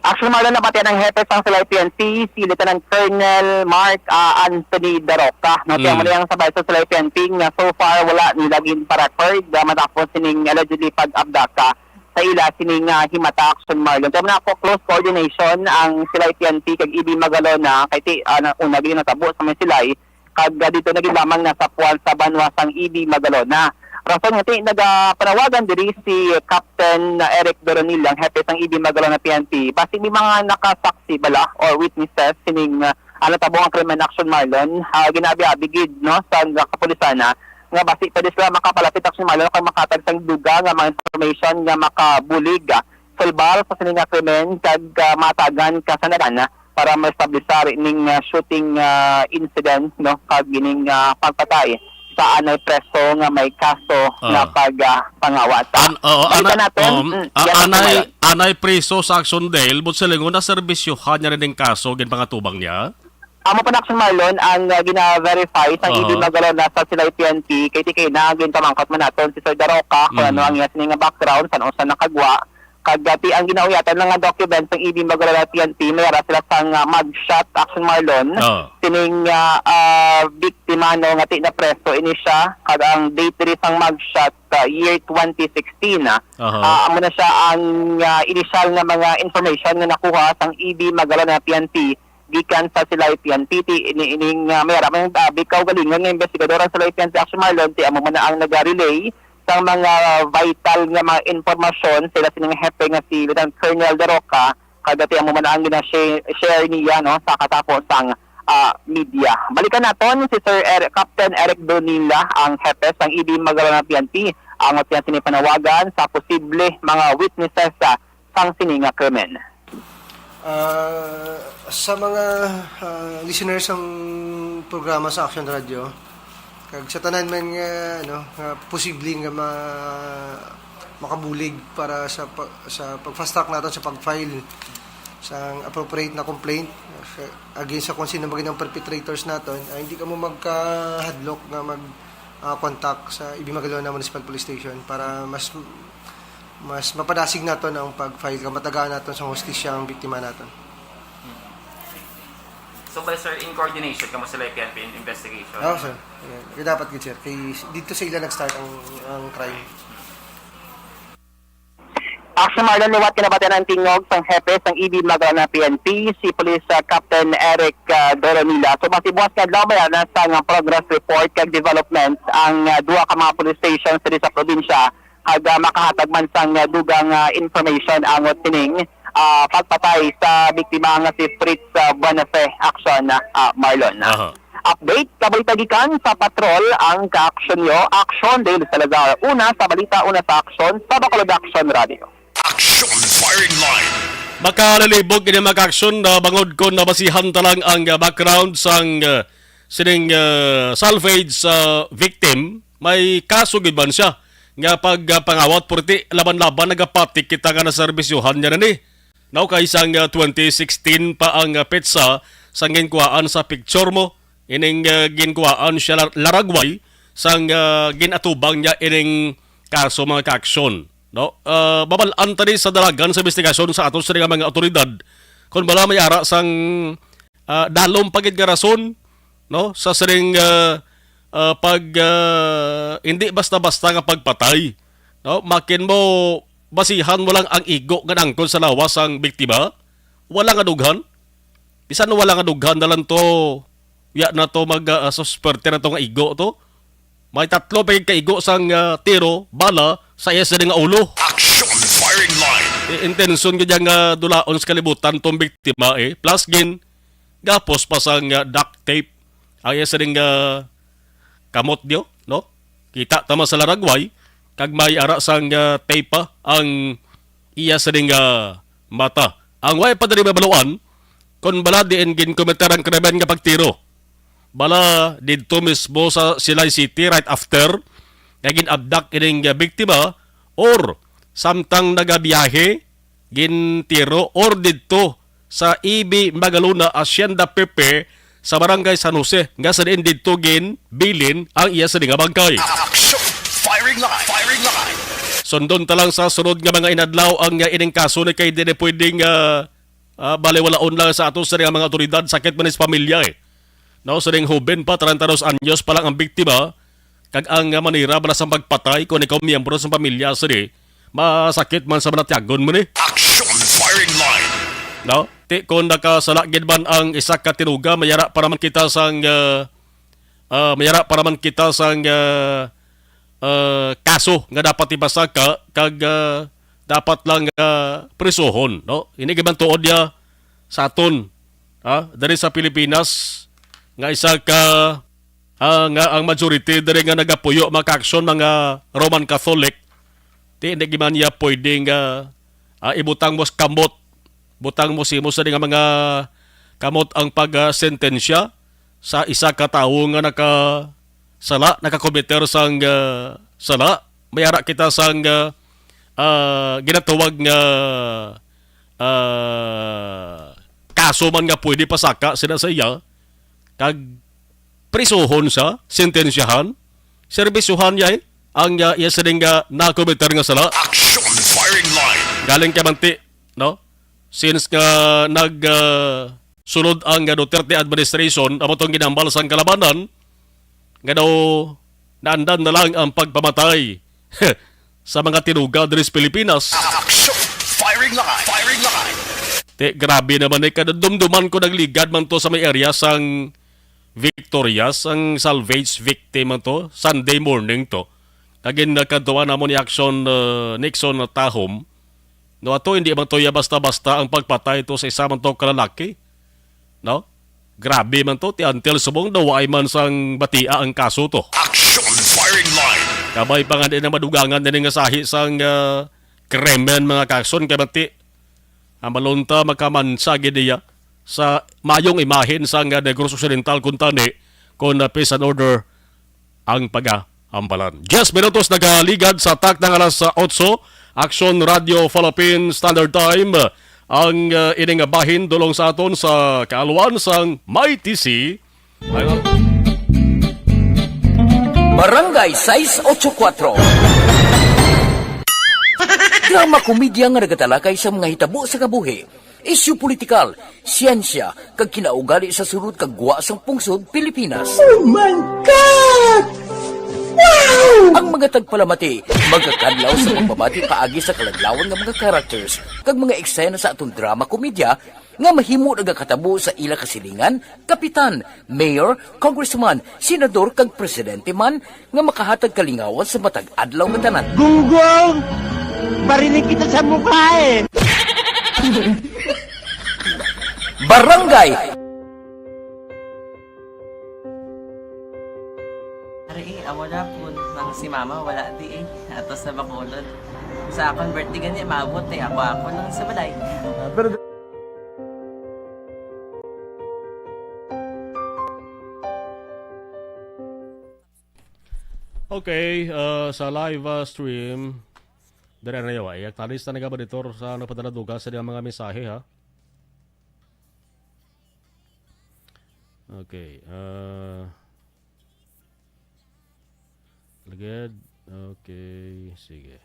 Action Marlon, nabatian ang hepe sang sila PNP, si Lieutenant Colonel Mark Anthony Daroca. Kaya mo niyang sabay sa sila PNP nga so far wala nila gin-record matapos sining allegedly pag-abdaka sa ila sining himata Action Marlon. Kaya mo na ako close coordination ang sila PNP kag EB Magalona kay una gin natabo sa may silay kag dito naging lamang nasa puwan sa banwasang EB Magalona. Rason nga nagapanawagan diri si Captain Eric Doronilang, hepe sang EB Magalona PNP. Basi may mga nakasaksi bala or witnesses sining tabong ang criminal Action Marlon, ginabi-abigid no sa kapulisan nga basi pwede sila makapalapit Action Marlon kag makatag sang duga nga mga information nga makabulig sulbal sa sining krimen kag matagan kasanaran para ma-establish ning shooting incident no kag gining pagpatay sa anay preso nga may kaso nga pagpangawata. Anay preso sa Action Dale, but sila nga na servisyohan niya rin yung kaso, ginpangatubang niya? Amo pa na Action Marlon, ang gina-verify sa EB Magalon na sa sila PNP, kay tikay na, ginpamangkot man natin si Sir Daroca, kung ano ang iyas nga background, saan usan nakagwa, kagati ang ginauyatan ng mga documents ng EB Magalon at PNP, mayara sila sa mugshot Action Marlon, sining biktima no nga na preso ini siya, kada ang date rin sang mugshot year 2016. Amo na siya ang initial nga mga information nga nakuha sang EB Magalon at PNP, gikan sa sila PNP ining mayara may bikaw galingon nga investigador sa PNP Action Marlon ti amo man ang naga-relay sa mga vital nga mga informasyon sila sining hepe nga si Lieutenant Colonel Daroca kada ti amo man ang gina-share niya no sa katapos sang media. Balikan naton si Sir Captain Eric Donilla ang hepe sang EB Magalona PNP ang siya sinipanawagan sa posible mga witnesses sang sininga krimen. Sa mga listeners ng programa sa Action Radio, kag sa tanan man nga posibleng nga makabulig para sa pag-fast track natin sa pag-file sa appropriate na complaint against sa kung sino maging perpetrators natin, hindi ka mo magka-hadlock nga mag-contact sa EB Magalona Municipal Police Station para mas mapadasig natin ang pag-file, matagaan natin sa hostisya ang biktima natin. So ba sir, in coordination kamo sila PNP investigation? Oo sir. Kaya dapat good sir. Dito sa ila nag-start ang crime. Action Marlon, liwat kinabatian ang tingog sang hepe sang EB Magalona PNP, si Police Captain Eric Doronila. So masibuas ka daw ba na sa progress report kag development ang duha ka mga police stations sa probinsya kag makahatag man sang dugang information ang tining pagpatay sa biktima nga si Fritz Buenafe. Action Marlon. Update kabalitagikan sa patrol ang ka-action nyo. Action Dale Salazar. Una sa balita, una sa action sa Bacolod Action Radio. Action firing line. Makalalibog ini mag-action na bangod ko na basihan talang ang background sang sining salvage sa victim. May kaso giban siya nga pagpangawat purti laban-laban nagapatik kita nga na serbisyuhan niya na ni. Now kay isang 2016 pa ang petsa sang ginkuhaan sa picture mo ining ginkuhaan siya laragway sang ginatubang niya ining kaso mga ka-aksyon. No? Babalaan tani sa dalagan sa investigasyon sa atos sa mga otoridad kung bala may ara sang dalom pagid nga rason no sa siring hindi basta-basta nga pagpatay. No? Makin mo basihan mo lang ang igo nga nangkon sa lawas ang biktima. Wala nga dughan. Bisan wala nga dughan dalan to ya na to mag-susperte na to nga igo to. May tatlo pa ka igo sang tiro, bala sa iya sa nga ulo. Action firing line. Intensyon ka nga dulaon sa kalibutan tong biktima plus gin gapos pa sang duct tape ang iya sa kamot dio, no? Kita tama sa laragway kag may ara sang tape pa ang iya sa mata. Ang way pa diri mabaluan kon bala diin gin kometer ang krimen nga pagtiro. Bala didto mismo sa Silay City right after naging abduct ining biktima or samtang nagabiyahe gin tiro or didto sa EB Magalona Hacienda Pepe sa barangay San Jose nga sa diin didto gin bilin ang iya sa nga bangkay. Action firing line. Firing line. Sundon talang sa sunod nga mga inadlaw ang ining kaso na kay dili pwedeng baliwalaon lang sa ato sa mga otoridad sakit man is pamilya No, sa ring huben pa 32 anyos pa lang ang biktima kag ang manira bala sa pagpatay kung ikaw miyembro sa pamilya sa masakit man sa manatyagon mo ni. Action firing line. No, ti kung nakasalagid man ang isa ka tinuga mayara para man kita sang kaso nga dapat ibasa ka kag dapat lang prisohon, no? Ini giban tuod ya sa aton dari sa Pilipinas nga isa ka nga ang majority diri nga nagapuyo maka-aksyon mga Roman Catholic ti hindi giman ya pwedeng ibutang mo kamot butang mo simo sa nga mga kamot ang pag-sentensya sa isa ka tawo nga sala, nakakomiter sang sala, mayara kita sang ginatawag nga kaso man nga pwede pasaka sila sa iya, kag prisuhon sa, sentensyahan, serbisyuhan yay, ang iya sining nakomiter nga sala. Action firing line. Galing kay Manti, no? Since nga sulod ang Duterte administration, amo tong ginambal sang kalabanan, nga daw naandan na lang ang pagpamatay sa mga tinuga diri sa Pilipinas. Action firing line. Firing line. Grabe naman kadumduman ko nagligad man to sa may area sang Victoria, sang salvage victim man to, Sunday morning to. Kagin nakadtuwa na mo ni Action Nixon na tahom. No, ato hindi man to basta-basta ang pagpatay to sa isa man to kalalaki. No? Grabe man to, ti until subong daw ay man sang batia ang kaso to. Action firing line. Kabay pa nga din na madugangan din nga sahi sang kremen mga kakson kay Manti. Ang malunta magkamansagi niya sa mayong imahin sang Negros Occidental kung tani kung peace and order ang pag-ampalan. 10 minutos nagaligad sa tak ng alas 8, Action Radio Philippine Standard Time. Ang ining bahin dulong sa aton sa kaaluan sang Mighty C. Barangay 684. Drama komedya nga nagatalakay sa mga hitabo sa kabuhi, isyu politikal, siyensya, kag kinaugali sa surut kag guwa sang pungsod Pilipinas. Oh my God! Wow! Ang mga tagpalamati, magkakadlaw sa pagbabati paagi sa kalaglawan ng mga characters kag mga eksena sa atong drama komedya nga mahimo nagakatabo sa ila kasilingan, kapitan, mayor, congressman, senador kag presidente man nga makahatag kalingawan sa matag adlaw nga tanan. Gunggong! Barinig kita sa mukha eh! Barangay! Amo na po, nang si mama wala di eh. Atos na Bacolod. Sa akong birthday ganyan, maabot eh. Ako nang sa balay. Okay, sa live stream, dari na yawa. Talis na nagabaditor sa napadaladuga sa mga mensahe ha. Okay, Lagad. Okay, sige.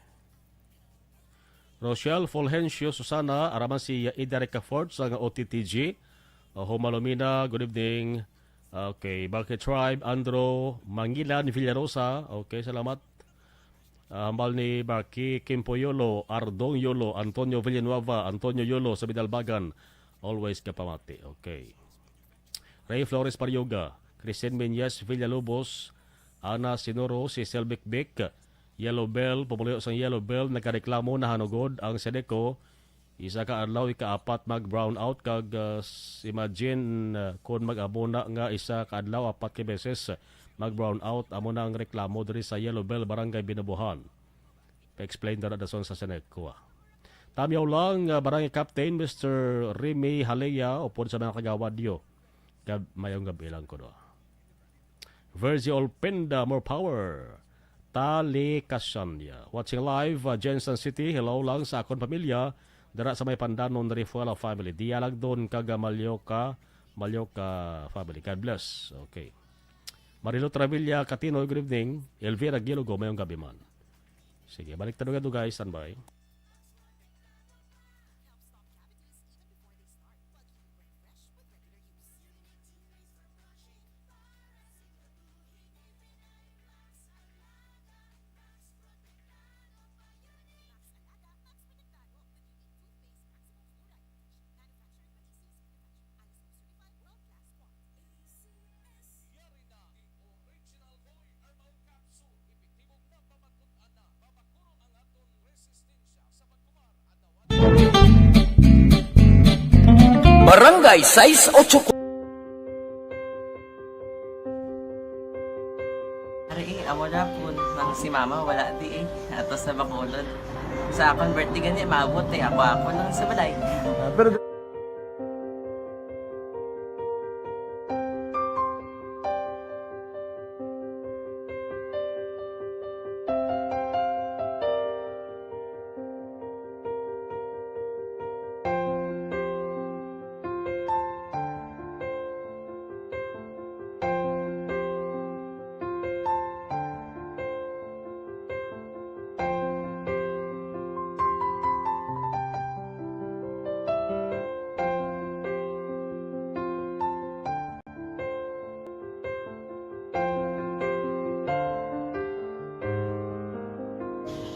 Rochelle Fulgencio Susana, araman si Idarica Ford sa OTTG. Humalomina, good evening. Okay, Balke Tribe, Andro Mangilan, Villarosa. Okay, salamat. Hambal ni Barki, Kimpo Yolo, Ardong Yolo, Antonio Villanueva, Antonio Yolo sa Bidalbagan. Always kapamati. Okay. Ray Flores Paryoga, Christine Menyes Villalobos, Ana Sinoro, si Selbik Bik, Yellow Bell, pumuliyo sang Yellow Bell, nagkareklamo na hanugod ang Sedeco, isa ka adlaw ika-apat mag-brown out, kag imagine kung mag-abona nga isa ka adlaw, 4 ka beses mag-brown out, amo na ang reklamo diri sa Yellow Bell, Barangay Binabuhan. Pa-explain na dason sa Sedeco. Tamyaw lang, Barangay Captain, Mr. Remy Haleya, upod sa mga kagawadyo. Mayong gabi lang ko do. Verzi Olpenda, more power. Tali Kasanya. Watching live, Jensen City. Hello lang sa akong pamilya. Dara sa may Pandanon, Rifuela family. Dialag doon kaga Malyoka family. God bless. Okay. Marilo Travilla, Catino, good evening. Elvira Gilogo, mayong gabi man. Sige, balik tayo guys. Standby. Barangay 684. Amo na po, nang si mama wala di eh. Atos na Bacolod. Sa akong birthday ganyan, maabot eh. Ako nang sa balay. Pero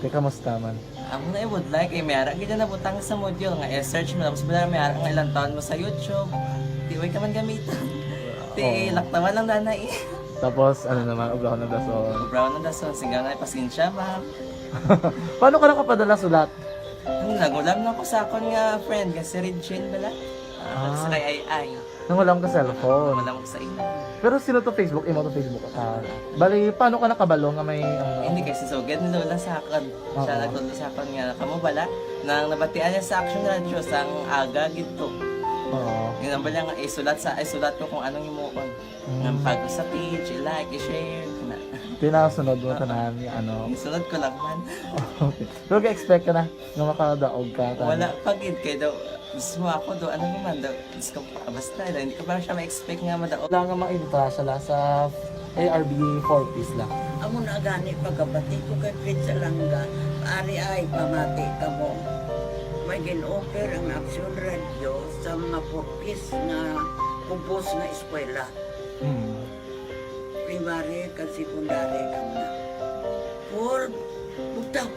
Kaya kamusta man? Amo na would like eh mayara gid na butang sa module nga i-search mo tapos bala mayara nga ilang taon mo sa YouTube. Di way ka man gamitan. Di laktawan lang nanay. Tapos ano naman, Obraon ng Dason. Brown na dason singa nga pasensya ma'am. Paano ka nakapadala sulat? Nagulam na ko sa akon nga friend nga si Regine bala. Sa kay ay. Nang walang ka cellphone. Wala mo sa imo. Pero sino to Facebook? Imo to Facebook. Bali, paano ka nakabalo nga may... Hindi kasi sugad ni Lola sa akin. Siya nagtulo sa akin nga, kamo bala, nang nabatian niya sa Action Radio sang aga gito. Oo. Yun ang bala nga, isulat ko kung anong imuon. Nga pag sa page, i-like, i-share. Pinasunod mo tanan yung ano. Isunod ko lang man. Okay. Pero ka-expect ka na nga makadaog ka. Wala, pagid kay daw. Gusto mo ako do, ano naman daw, gusto ko basta, hindi ko parang siya ma-expect nga madaog. Wala nga ma-intra siya sa ARB 4 piece lang. Amo na gani pagkabati ko kay Prince Alanga, ari ay pamati ka mo. May gin-offer ang Action Radio sa mga 4 piece nga compose nga eskwela. Primary kag secondary ka na. For bugtaw.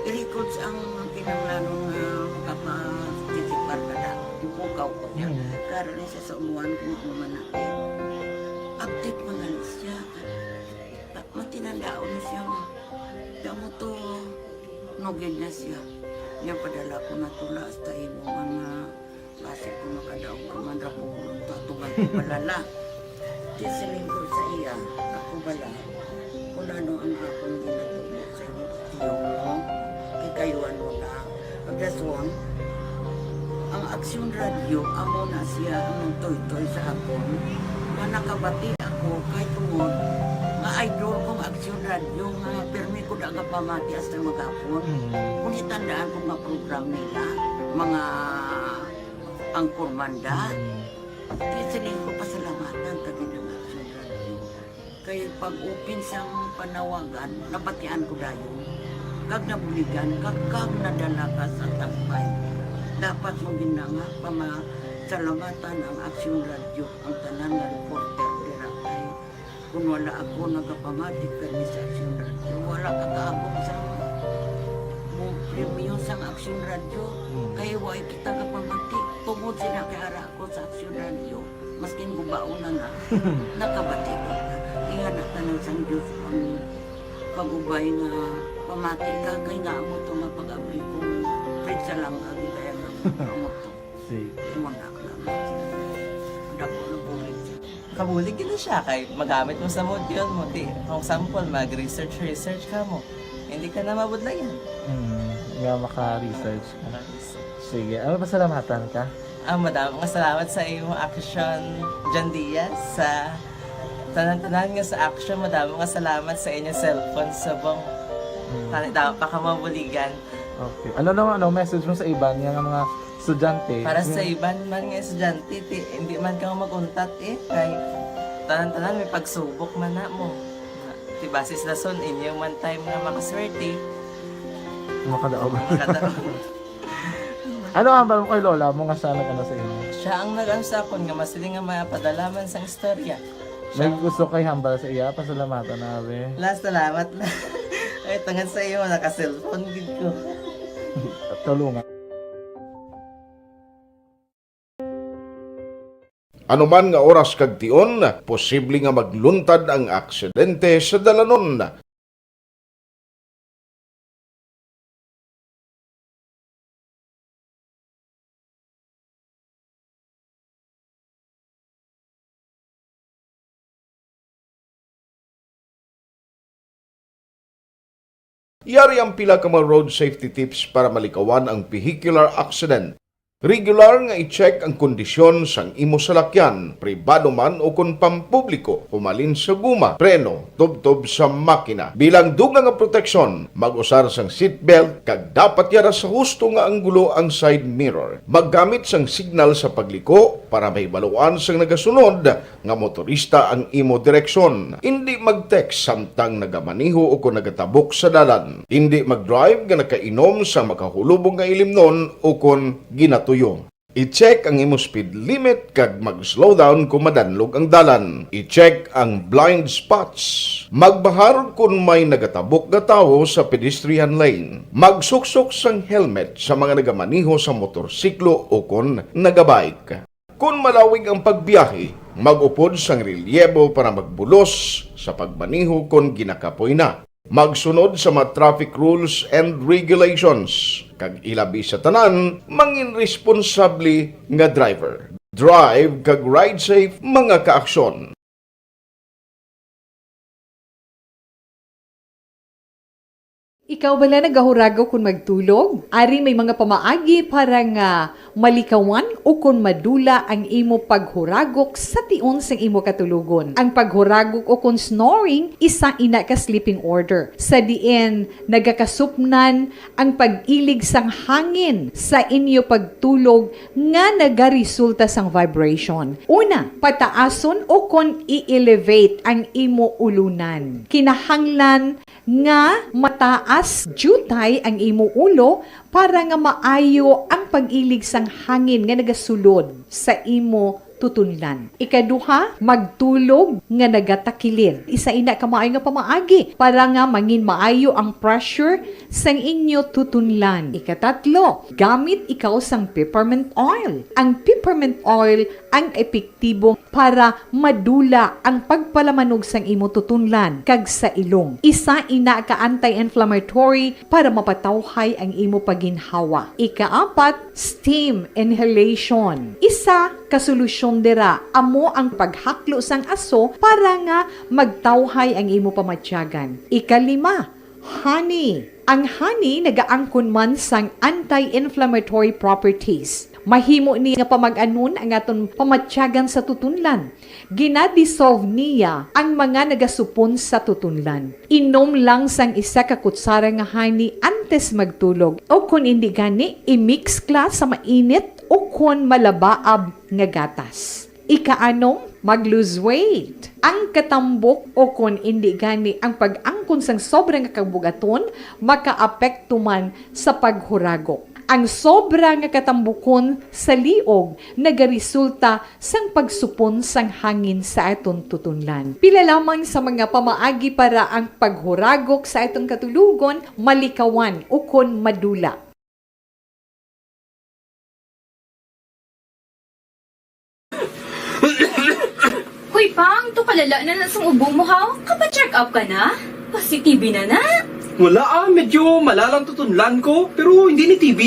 I-record ang pinanglanong makapasisipar ka na. Ipukaw ko niya. Karoon niya siya sa umuwan kung umanaki. Update mo na siya. Matinandao na siya. Damo to, nogin na siya. Niya padala ko na tula hasta imo mga klase ko makadaog ka man rapulong tatugan ko balala. Di siling ko sa iya, ako bala. Kung ano ang akong ginatulog sa iyo, tiyo mo, kikayuan mo na. Pagdaswan, ang Action Radio, amo na siya ang toy-toy sa akon. Manakabati ako kay tungod nga idol kong Action Radio nga permi ko daga pamati hasta magapon. Kung itandaan ko nga program nila, mga angkormanda, kisiling ko pasalamatan tagi ng Action Radio. Kaya pag-open siyang panawagan, nabatian ko dayon. Kag nabuligan, kag nadala ka sa tampay. Dapat mong ginanga pamasalamatan ang Action Radio, ang tanan nga reporter dirakay. Kung wala ako nagapamatik kami sa Action Radio, wala kakaabot sa premium sa Action Radio. Kaya wala kita kapamatik. Tungod sila kay ara ako sa Action Radio, maskin gubaon na nga, nakabatik ko na. Iyan at tanong sa Diyos ang pag-ubay nga pamati ka, kay nga mo ito nga pag-abay ko. Fred sa lang, agi kaya nga mo ito. Muna ka naman. Dako na bulig siya. Kabulig din siya kay magamit mo sa module mo. Di, kung sample, mag-research ka mo. Hindi ka na mabudlayan. Nga maka-research ka. Sige, ano ba salamatan ka? Madam, mga salamat sa iyong Action John Diaz sa tanan-tanan nga sa Action. Madam, mga salamat sa inyong cellphone sa bong dapat pa ka mabuligan. Okay. Ano naman message mo sa iban nga mga estudyante? Para sa iban man nga estudyante, hindi man ka maguntat kay tanan-tanan may pagsubok man na mo. Di basis na son inyong man time nga makaswerte. Makadaog. Ano ang balong kay Lola mo nga siya nag-ano sa inyo? Siya ang nag-ano sa akon nga masiling nga mapadalaman sa istorya. May gusto kay hambal sa iya, pasalamatan na be. Last salamat na. Ay, tangan sa iyo, naka-cellphone gid ko. Tulungan. Ano man nga oras kag tion, posible nga magluntad ang aksidente sa dalanon. Yari ang pila ka mga road safety tips para malikawan ang vehicular accident. Regular nga i-check ang kondisyon sang imo salakyan, pribado man o kun pampubliko, humalin sa guma, preno, tubtob sa makina. Bilang dugang nga proteksyon, mag-usar sang seatbelt kag dapat yara sa husto nga anggulo ang side mirror. Maggamit sang signal sa pagliko para mahibaluan sang nagasunod nga motorista ang imo direksyon. Hindi mag-text samtang nagamaniho o kung nagatabok sa dalan. Hindi mag-drive nga nakainom sa makahulubong nga ilimnon o kung ginatuyo. I-check ang imo speed limit kag mag-slow down kung madanlog ang dalan. I-check ang blind spots. Magbahar kung may nagatabok nga tawo sa pedestrian lane. Magsuksok sang helmet sa mga nagamaniho sa motorsiklo o kung nagabike. Kung malawig ang pagbiyahe, mag-upod sang relyebo para magbulos sa pagmaniho kung ginakapoy na. Magsunod sa mga traffic rules and regulations. Kag ilabi sa tanan, mangin responsable nga driver. Drive kag ride safe mga kaaksyon. Ikaw bala nagahurago kung magtulog? Ari may mga pamaagi para nga malikawan o kung madula ang imo paghuragok sa tion sang imo katulugon. Ang paghuragok o kung snoring, isa ina ka sleeping order. Sa diin, nagakasupnan ang pag-ilig sang hangin sa inyo pagtulog nga nagaresulta sang vibration. Una, pataason o kung i-elevate ang imo ulunan. Kinahanglan nga mataas jutay ang imo ulo para nga maayo ang pag-ilig sang hangin nga nagasulod sa imo tutunlan. Ikaduha, magtulog nga nagatakilid. Isa ina ka maayo nga pamaagi para nga mangin maayo ang pressure sang inyo tutunlan. Ikatatlo, gamit ikaw sang peppermint oil. Ang peppermint oil ang epektibo para madula ang pagpalamanog sang imo tutunlan kag sa ilong. Isa ina ka anti-inflammatory para mapatawhay ang imo paginhawa. Ikaapat, steam inhalation. Isa ka solusyon dira amo ang paghaklo sang aso para nga magtawhay ang imo pamatyagan. Ikalima, honey. Ang honey nagaangkon man sang anti-inflammatory properties. Mahimo ni nga pamag-anon ang aton pamatyagan sa tutunlan. Ginadissolve niya ang mga nagasupon sa tutunlan. Inom lang sang isa ka kutsara nga honey antes magtulog. O kung hindi gani, i-mix kla sa mainit o kung malabaab nga gatas. Ikaanong, mag-lose weight. Ang katambok o kung hindi gani ang pag-angkon sang sobrang kabugaton, makaapekto man sa paghuragok. Ang sobra nga katambukon sa liog nagaresulta sang pagsupon sang hangin sa aton tutunlan. Pila lamang sa mga pamaagi para ang paghuragok sa atong katulugon malikawan o kon madula. Hoy pang, to kalala na sang ubo mo ha? Kapa-check up ka na? Positive na na? Wala medyo malalang tutunlan ko, pero hindi ni TB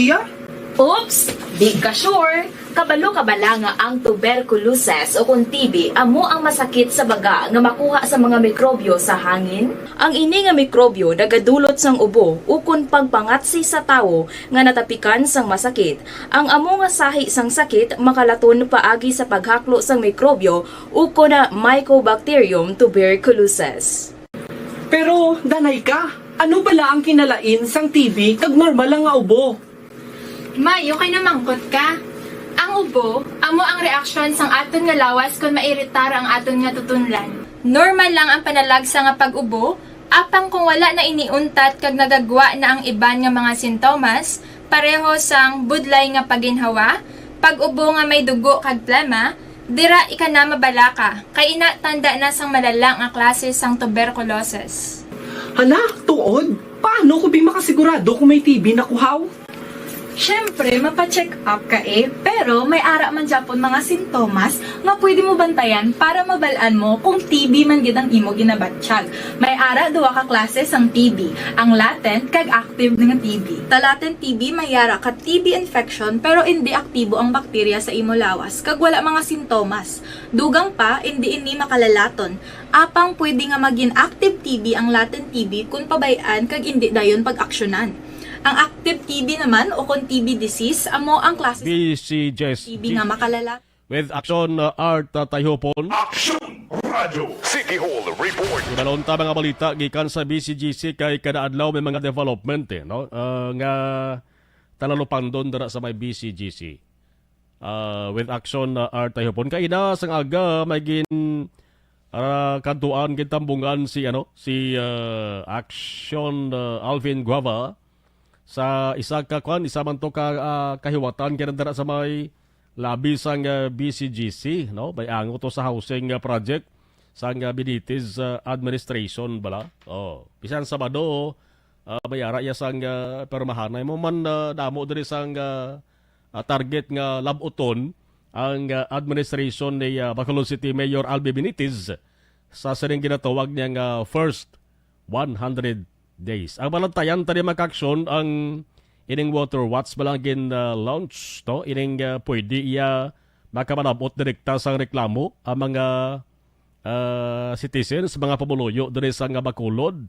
Oops! Di ka sure! Kabalo kabala nga ang tuberculosis o kung TB amo ang masakit sa baga nga makuha sa mga mikrobyo sa hangin. Ang ini nga mikrobyo nagadulot sang ubo o kung pagpangatsi sa tawo nga natapikan sang masakit. Ang amo nga sahi sang sakit makalaton paagi sa paghaklo sang mikrobyo o kung na Mycobacterium tuberculosis. Pero, danay ka, ano bala ang kinalain sang TB kag normal lang nga ubo? May, okay na mangkot ka. Ang ubo, amo ang reaksyon sang aton nga lawas kung mairitar ang aton nga tutunlan. Normal lang ang panalagsa nga pag-ubo, apang kung wala na iniuntat kag nagagwa na ang iban nga mga sintomas, pareho sang budlay nga paginhawa, pag-ubo nga may dugo kag plema, dira ika na mabala ka, kay ina tanda na sang malala nga klase sang tuberculosis. Hala, tuod? Paano ko makasigurado kung may TB na kuhaw? Siyempre, mapacheck up ka pero may ara man Japon mga sintomas nga pwede mo bantayan para mabalaan mo kung TB man gid ang imo ginabatsyag. May ara duwa ka klase sang TB, ang latent kag active nga TB. Ta latent TB may ara ka TB infection pero hindi aktibo ang bakterya sa imo lawas kag wala mga sintomas. Dugang pa hindi ini makalalaton. Apang pwede nga maging active TB ang latent TB kung pabayaan kag hindi dayon pag-aksyonan. Ang active TB naman o kung TB disease, amo ang klase BCJS TB nga makalala. with Action Art Tayhopon. Action Radio City Hall Report. Kunalonta mga balita gikan sa BCGC kay kada adlaw may mga development no nga talalupang doon dara sa may BCGC. With Action Art Tayhopon kay ina sang aga may gin kantuan gitambungan si Action Alvin Guava sa isa man to ka kahiwatan kaya dara sa may labi sang BCGC, no? May ango to sa housing project sang Benitez administration bala. Oh, bisan Sabado may ara ya sang permahanay mo man damo diri sang target nga labuton ang administration ni Bacolod City Mayor Albi Benitez sa sining ginatawag niyang first 100 days. Ang balantayan tadi makaksyon ang ining water watch balangin launch to ining pwede iya makamanabot direkta sang reklamo ang mga citizens, mga pamuluyo diri sa Bacolod.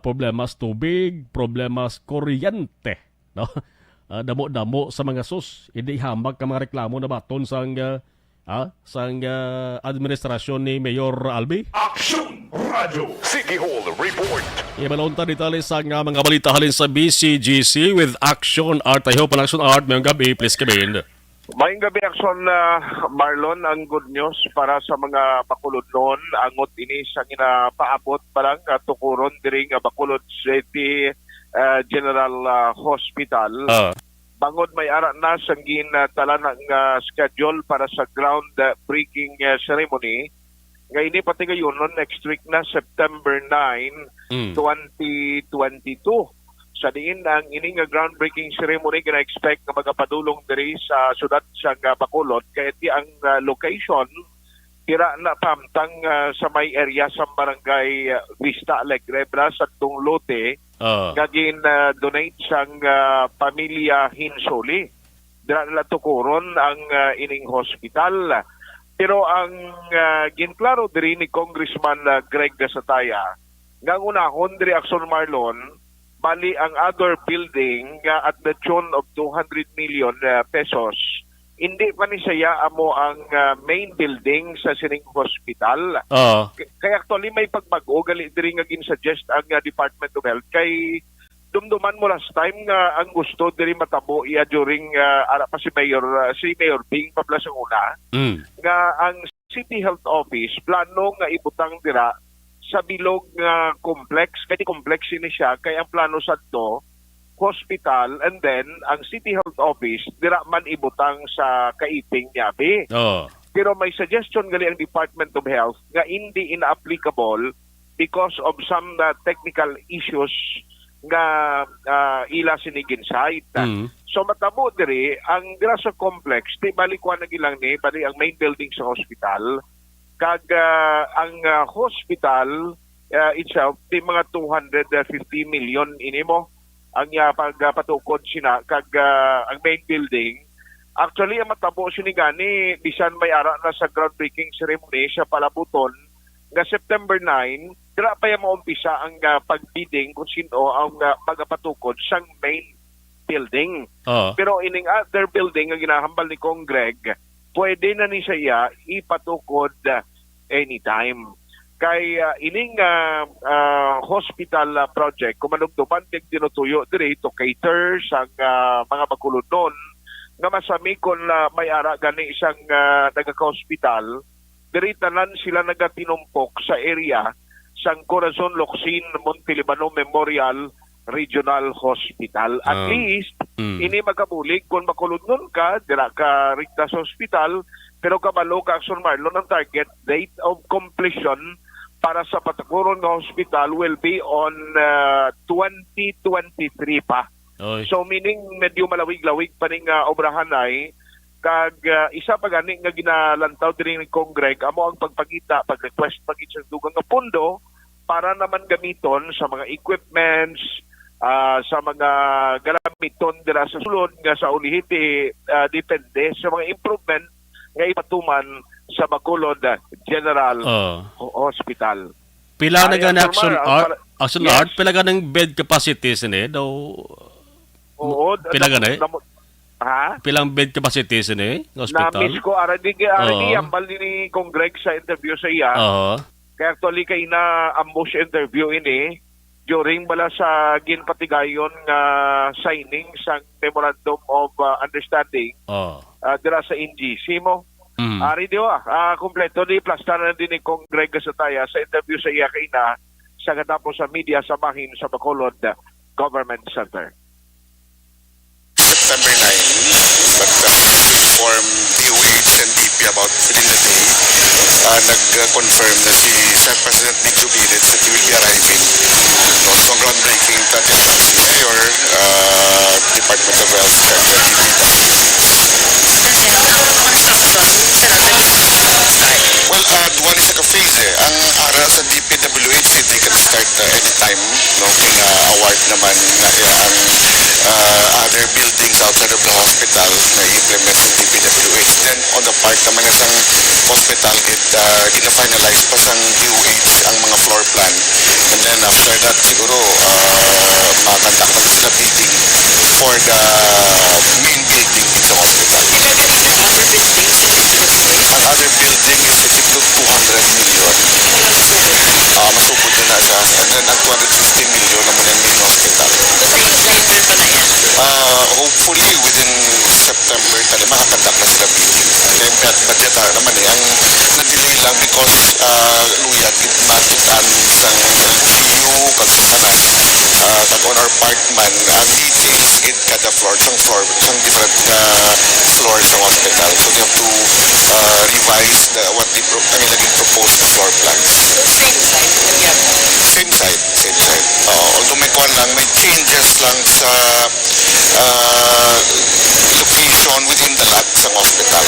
Problemas tubig, problemas kuryente, no? Damo-damo sa mga sus, hindi hambak ka mga reklamo na baton sang administrasyon ni Mayor Albi. Action Radio City Hall Report. Ibalonta detalye sa mga balita halin sa BCGC with Action Art. I hope an Action Art mayong gabi, please come. Mayong gabi, Action Marlon. Ang good news para sa mga Bacolod noon, angot ini sa ginapaabot parang tukuron diri nga Bacolod City General Hospital. Bangod may ara na sang ginatala ng schedule para sa ground breaking ceremony. Ngayon pati ngayon next week na September 9, 2022. Sa diin ang ining groundbreaking ceremony gina-expect na magapadulong diri sa syudad sa Bacolod kaya di ang location tira na pamtang sa may area sa barangay Vista Alegre sa tung lote nga donate sang pamilya Hinsoli. Dira nila tukuron ang ining hospital. Pero ang ginklaro diri ni Congressman Greg Gasataya nga unahon diri Action Marlon bali ang other building at the tune of 200 million pesos. Hindi pa ni saya amo ang main building sa sining hospital. Kaya actually may pagbago gali diri nga gin-suggest ang Department of Health kay dumduman mo last time nga ang gusto diri matabo iya during ara pa si Mayor Bing pabla sa una nga ang City Health Office plano nga ibutang dira sa bilog complex kay complex ini siya kay ang plano sadto hospital and then ang City Health Office dira man ibutang sa Kaiping Yabi. Pero may suggestion gali ang Department of Health nga hindi inapplicable because of some technical issues nga ila sinigin site. So matabo diri ang dira sa complex di bali kuan ilang ni bali ang main building sa hospital kag ang hospital itself di mga 250 million ini mo ang pagpatukod sina kag ang main building. Actually ang matabo sinigani bisan may ara na sa groundbreaking ceremony sa palabuton nga September 9 dira pa yung maumpisa ang pagbidding kung sino ang magapatukod sa main building. Pero ining other building ang ginahambal ni Kong Greg, pwede na ni siya ipatukod anytime. Kay ining hospital project, kumanugtupan kag tinutuyo diri to cater sa mga Bacolod noon nga masami kon may ara gani isang nagaka-hospital, diri tanan sila nagatinumpok sa area sang Corazon Locsin Montelibano Memorial Regional Hospital. At least, ini magabulig kung Bacolod nun ka, dira ka Rigtas Hospital, pero kabalo ka Action Marlon ang target date of completion para sa patakuron ng hospital will be on 2023 pa. So meaning medyo malawig-lawig pa ning obrahan ay kag isa pa gani nga ginalantaw diri ni Kong Greg amo ang pagpagita pag-request pagit sa dugang nga pondo para naman gamiton sa mga equipments sa mga galamiton dira sa sulod nga sa ulihiti depende sa mga improvement nga ipatuman sa Bacolod General Hospital. Pila na gan Action Art, pila ganang bed capacity sini daw. Pila ganay? Ha? Pilang bed capacity sini hospital? Na-miss ko aradi ambal ni Kong Greg sa interview sa iya. Kaya actually kay na ambush interview ini during bala sa ginpatigayon nga signing sa Memorandum of Understanding dira sa NGC mo. Ari dio kompleto di plasta na din ni Kong Greg Gasataya sa interview sa iya kay na sa katapos sa media sa bahin sa Bacolod Government Center. September 9, inform DOH and DP about within the day. Nag-confirm na si Sir President Nick Zubirit that he will be arriving. No, so groundbreaking tatid ang si Mayor, Department of Health, and well, duwan sa ka-phase ang ara sa DPWH they can start anytime, no, kung award naman ang other buildings outside of the hospital na i-implement ng DPWH. Then on the part naman sa hospital, gina-finalize pa sa DOH ang mga floor plan, and then after that siguro makakandak na sila bidding for the main building sa hospital. Ang other building is I think 200 million. Masupod na siya. And then ang 250 million naman ang main hospital. Hopefully within September tali makakandak na sila bidding. Ang budget naman ang na-delay lang because luyag makitaan sa LGU kagsanan. Kag on our part man, ang details gid kada floor, sang different floors sa hospital. So they have to revise what they ang naging proposed floor plans. Same side. Although may kuwan lang, may changes lang sa location within the lot sa hospital.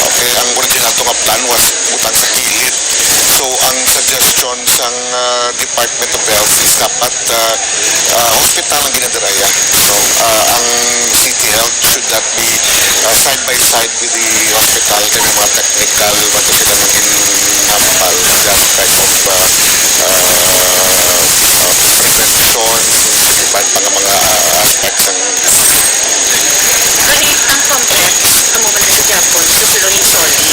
Okay, ang original to nga plan was butang sa kilid. So ang suggestion sa Department of Health is dapat hospital ang ginadaraya. So ang City Health should not be side by side with the hospital kaya mga technical what sila naging nambal that type of prevention, iban pa nga mga aspects ng Ang complex, ang mo ba na sa Japon, susunod installing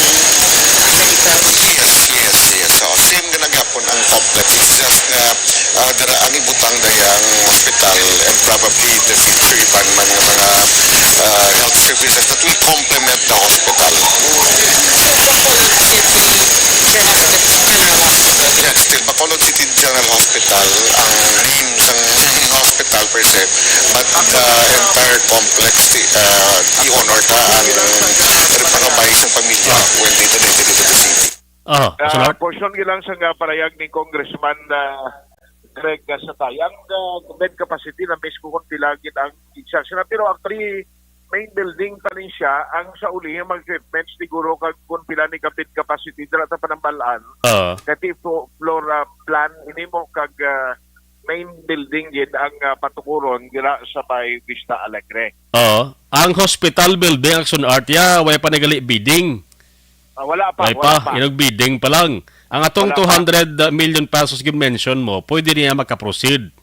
medical? Yes. So, same nga nagyapon ang complex. It's just nga ang ibutang dayang hospital and probably in the future iban man nga mga health services that will complement the hospital. Yes, still Bacolod City General Hospital ang name ng hospital per se, but the entire complex i-honor ta ang repangabay sa pamilya when they donated it to the city. Portion lang sa parayag ni Congressman Greg Satayang bed capacity na mismo kung tilagin ang isa. Pero actually, main building pa rin siya. Ang sa uli, yung mga equipment, siguro kung pila ni bed capacity, dala ta panambalaan. Kati floor plan, ini mo kag main building yun ang patukuron gira sa may Vista Alegre. Ang hospital building, Action Art, way pa nagali bidding. Wala pa. Inog bidding pa lang. Ang atong 200 million pesos mention mo, pwede niya makaproceed.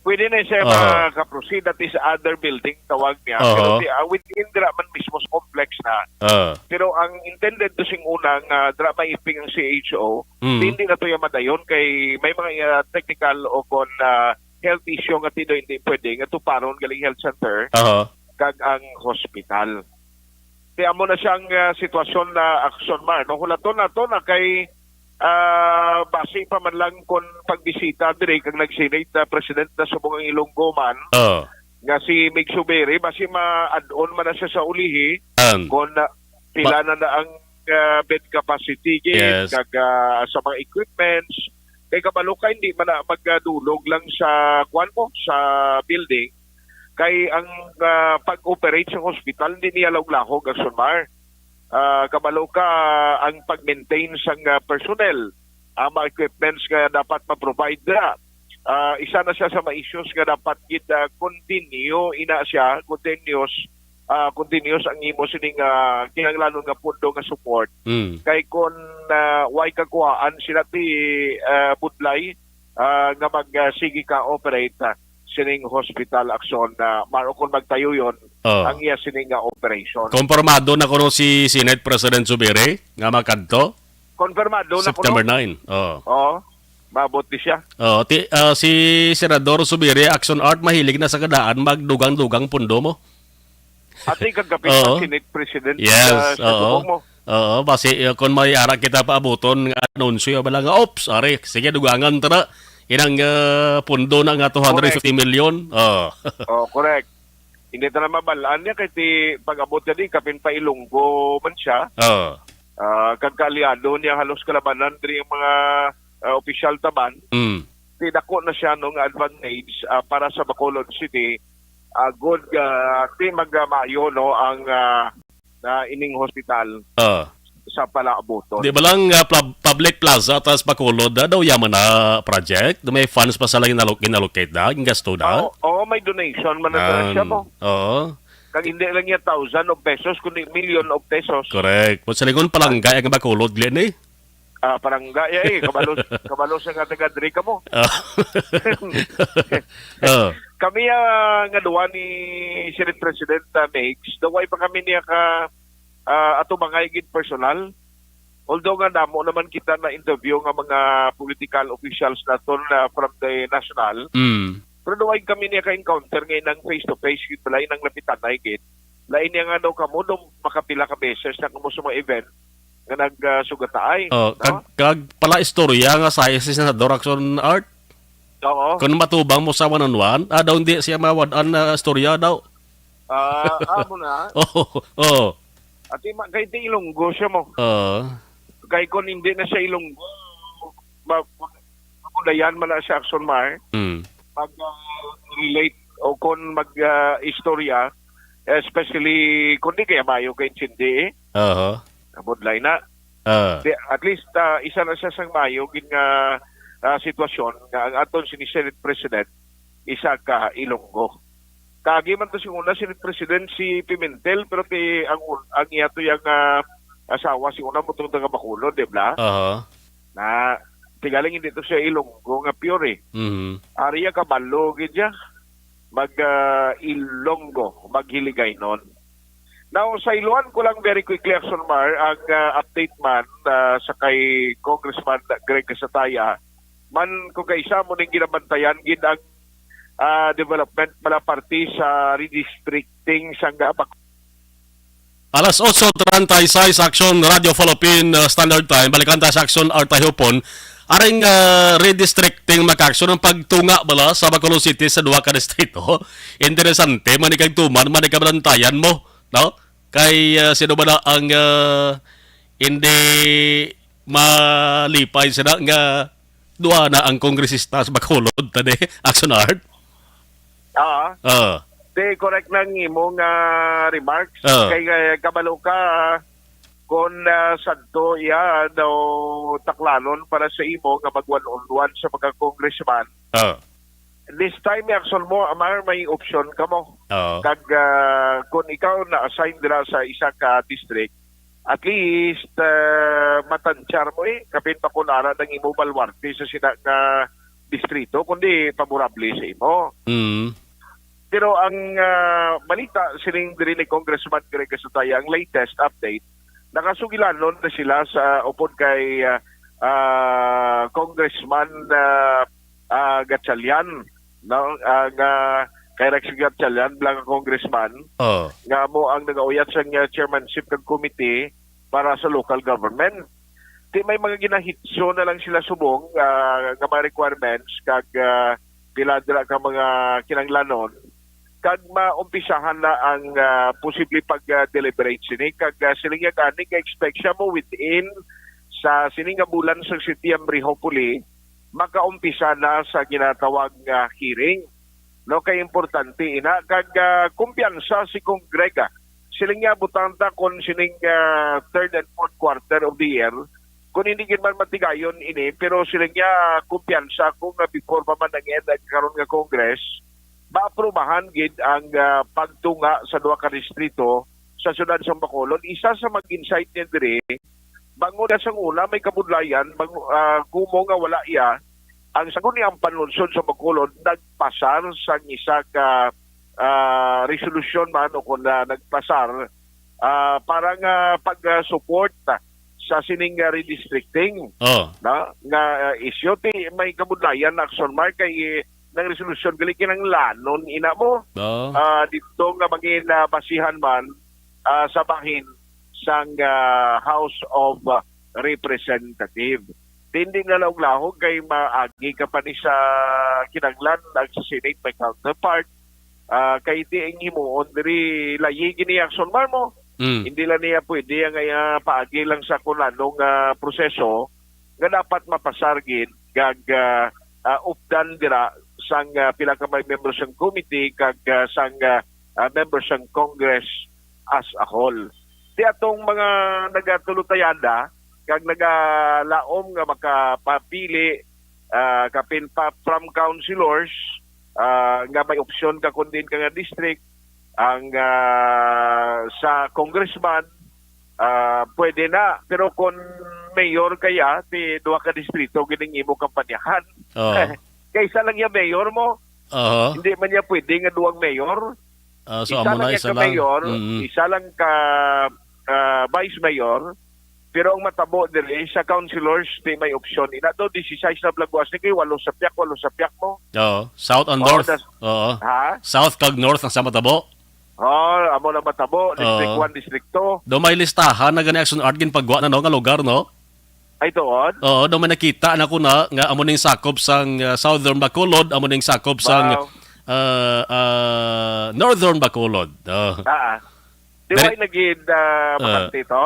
Pwede na siya makaproceed at is other building tawag niya. Pero within dra man mismo sa complex na. Pero ang intended to sing unang dra maiping ang CHO, hindi na to yung madayon kay may mga technical o kon health issue nga tido hindi pwede nga tuparon galing health center kag ang hospital. Kaya mo na siyang sitwasyon na Action Mar. No, hulaton na to na kay base pa man lang kung pagbisita dire kang nag-senate na president na subong ang Ilonggo man nga si Mig Subiri base ma-add-on man na siya sa ulihi kung pila na ang bed capacity kag sa mga equipments kay kabalo ka hindi man na magdulog lang sa sa building kay ang pag-operate sa hospital hindi niya lahog Action Mar. Kabalo ka ang pag-maintain sa personnel, ang mga equipments nga dapat ma-provide na. Isa na siya sa mga issues nga dapat continuous ang imo sining kinahanglan nga pundo nga support. Kay kung way kakuhaan sila ti budlay nga magsige ka operate sining hospital action na maro kung magtayo yon ang iya sining operation. Konfirmado na kuno si Senate President Zubiri nga makadto? Konfirmado na kuno. September 9. Mabuti siya. Si Senador Zubiri, Action Art, mahilig na sa kadaan magdugang-dugang pundo mo. Ati kagapit sa Senate President yes, sa mo. Basi kung may ara kita paabuton nga anunsyo bala nga ops, ari, sige dugangan tara. Inang pundo na nga 250 million. Correct. Hindi ta na mabalaan niya kay ti pag-abot niya kapin pa Ilonggo man siya. Kagkaliado niya halos kalabanan diri yung mga opisyal taban. Ti dako na siya nung advantage para sa Bacolod City. Good ti magmayo no ang ining hospital sa palaaboton. Di ba lang public plaza tas Bacolod daw yaman na project? May funds pa sa lang ginallocate da, gasto da? Oo, may donation man na siya mo. Oo. Kag hindi lang niya 1,000 of pesos, kundi million of pesos. Correct. Kung sa lingon palangga ang Bacolod, Glenn eh. Parangga kabalos nga taga-dri ka mo. Kami nga duwa ni Senate President Megs, daway pa kami niya ka ato mga higit personal. Although nga namo naman kita na interview nga mga political officials naton from the national. Pero duwag kami niya ka-encounter ngayon ng face-to-face yun balay ng lapitan na higit. Lain niya nga daw kamo nung makapila ka beses na kamo sa mga event nga nagsugataay. Kag pala istorya nga sa Senador Action Art. Oo. Kung matubang mo sa one-on-one, daw hindi siya mawadaan na istorya daw. Amo na. Oo. At kay ti Ilonggo siya mo. Kay kung hindi na siya Ilonggo, mapulayan man na siya Action Mar. Mag-relate o kung mag-istorya, especially kung di kaya mayo kay Chindi Budlay na. At least isa na siya sang mayo gin nga sitwasyon nga ang aton si Senate President isa ka Ilonggo. Kagi man to si una Senate President si Pimentel pero ang iya to yung asawa si una mo itong taga Bacolod, di ba? Na tigaling hindi to siya Ilonggo nga pure Ariya kabalo gidya mag-Ilonggo, maghiligay nun. Now, sa iluan ko lang very quickly, Action Mar, ang update man sa kay Congressman Greg Casataya, man kung kaisa mo ning ginabantayan, gid ang development pala party sa redistricting sa Alas 8:36 Action Radio Philippine Standard Time. Balikan tayo sa Action Artayopon. Aring redistricting makaksyon ng pagtunga bala sa Bacolod City sa duha ka distrito. Interesante, manikag tuman, manikag bantayan mo. No? Kay sino ba na ang hindi malipay sila nga duha na ang kongresista sa Bacolod tadi, Action Art? Di correct nang imong remarks. Kay kabalo ka kung santo iya daw taklanon para sa imo nga mag-one-on-one sa mga congressman. This time action mo, Amar, may option ka mo. Kag kung ikaw na-assign dira sa isa ka district, at least matansyar mo kapin pa kunara ng imo balwarte sa sina ka distrito, kundi favorable sa imo. Pero ang balita sining diri ni Congressman Greg Casataya, ang latest update, nakasugilanon na sila sa upod kay Congressman Gatchalian, no? Kay Rex Gatchalian, bilang congressman, nga mo ang nagauyat sa chairmanship ng committee para sa local government. Di may mga ginahitso na lang sila subong nga mga requirements kag piladra ka mga kinanglanon kag maumpisahan na ang posible pag-deliberate sini kag siling nga gani ka-expect siya mo within sa sining nga bulan sa September hopefully makaumpisa na sa ginatawag hearing. No, kay importante ina kag kumpiyansa si Kong Grega. Siling nga butanta kon sining third and fourth quarter of the year kung hindi man matigayon ini pero siling nga kumpiyansa kung before pa man ang karon nga Congress maaprubahan gid ang pagtunga sa duha ka distrito sa syudad sa Bacolod. Isa sa mag-insight niya dire, bango na sa una may kabudlayan, gumo nga wala iya, ang sagun niyang panunsod sa Bacolod, nagpasar sa isa ka resolution man o kung nagpasar para nga pag-support sa sining redistricting. Nga issue, may kabudlayan na Action Mark kay ng resolusyon gali kinang lanon ina mo dito nga maging basihan man sa bahin sang House of Representative. Hindi nga lahog kay maagi ka pa ni sa kinanglan ang sa Senate may counterpart kay tiing himuon diri layi gini action bar mo. Hindi lang niya pwede ang paagi lang sa kunanong proseso nga dapat mapasargin kag updan dira sang pila ka may members ng committee kag sang members ng Congress as a whole. Di atong mga nagatulutayanda kag nagalaom nga makapapili kapin pa from councilors nga may opsyon ka kung din ka nga district ang sa congressman pwede na pero kung mayor kaya ti duha ka distrito gining imo kampanyahan kaysa lang ya mayor mo hindi man niya pwede nga duwang mayor so isa amo na lang isa ka lang. mayor isa lang ka vice mayor pero ang matabo diri sa councilors di may opsyon ina do 16 na blagwas ni kay 8 sapyak mo. South and north. Ha? South kag north ang sa matabo. Amo na matabo, district 1, district 2. Do may listahan na gani action art gin pagwa na no nga lugar no. Ay tuod? Do may nakita na ko na nga amo ning sakop sang Southern Bacolod, amo ning sakop sang Northern Bacolod. Di ba nagid bakante to?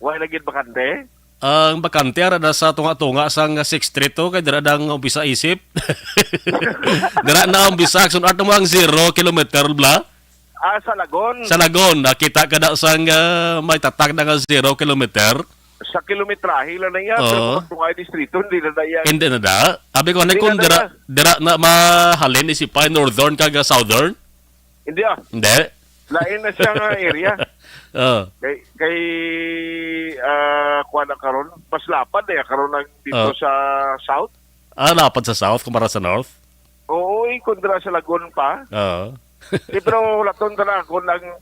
Why nagid bakante? Ang bakante ara na sa tunga-tunga sang 6 Street to kay dira dang umpisa isip. Dira na umpisa action art mo ang 0 kilometer bla. Sa Lagon. Sa Lagon nakita ka na sang may tatag na nga 0 kilometer. Sa kilometrahe lang na yan. Pero kung tungay distrito, hindi na yan. Hindi na da. Abi ko na kung dira na mahalin isipay Northern kag Southern. Hindi Hindi. Lain na siyang area. Kay kuha na karon mas lapad karon ng dito sa South. Lapad sa South kumpara sa North? Oo, kontra sa Lagon pa. Pero laton na ako ng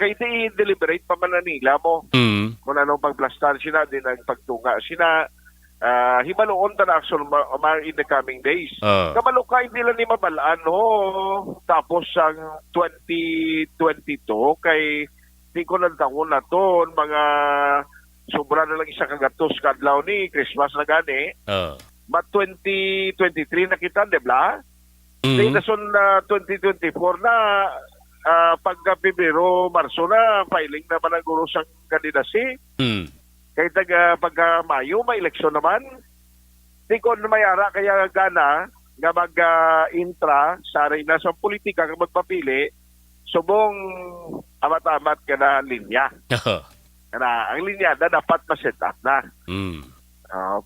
kay i-deliberate pa man na nila mo. Kung anong pagplastar sila din ang pagtunga. Sina hibaloon ta na action in the coming days. Kabalo ka hindi lang ni mabalaan tapos ang 2022 kay di ko lang taon na to mga sobra na lang isa kagatos kadlaw ni Christmas na gani. But 2023 na kita, di ba? Dason na 2024 na pagka Pebrero, Marso na filing na ba ng guro sang kandidasi. Kaya pagka Mayo, may eleksyon naman. Di ko may ara kaya gana nga mag-intra sa arena sa politika nga magpapili subong amat-amat ka na linya. Ang linya na dapat ma-set up na.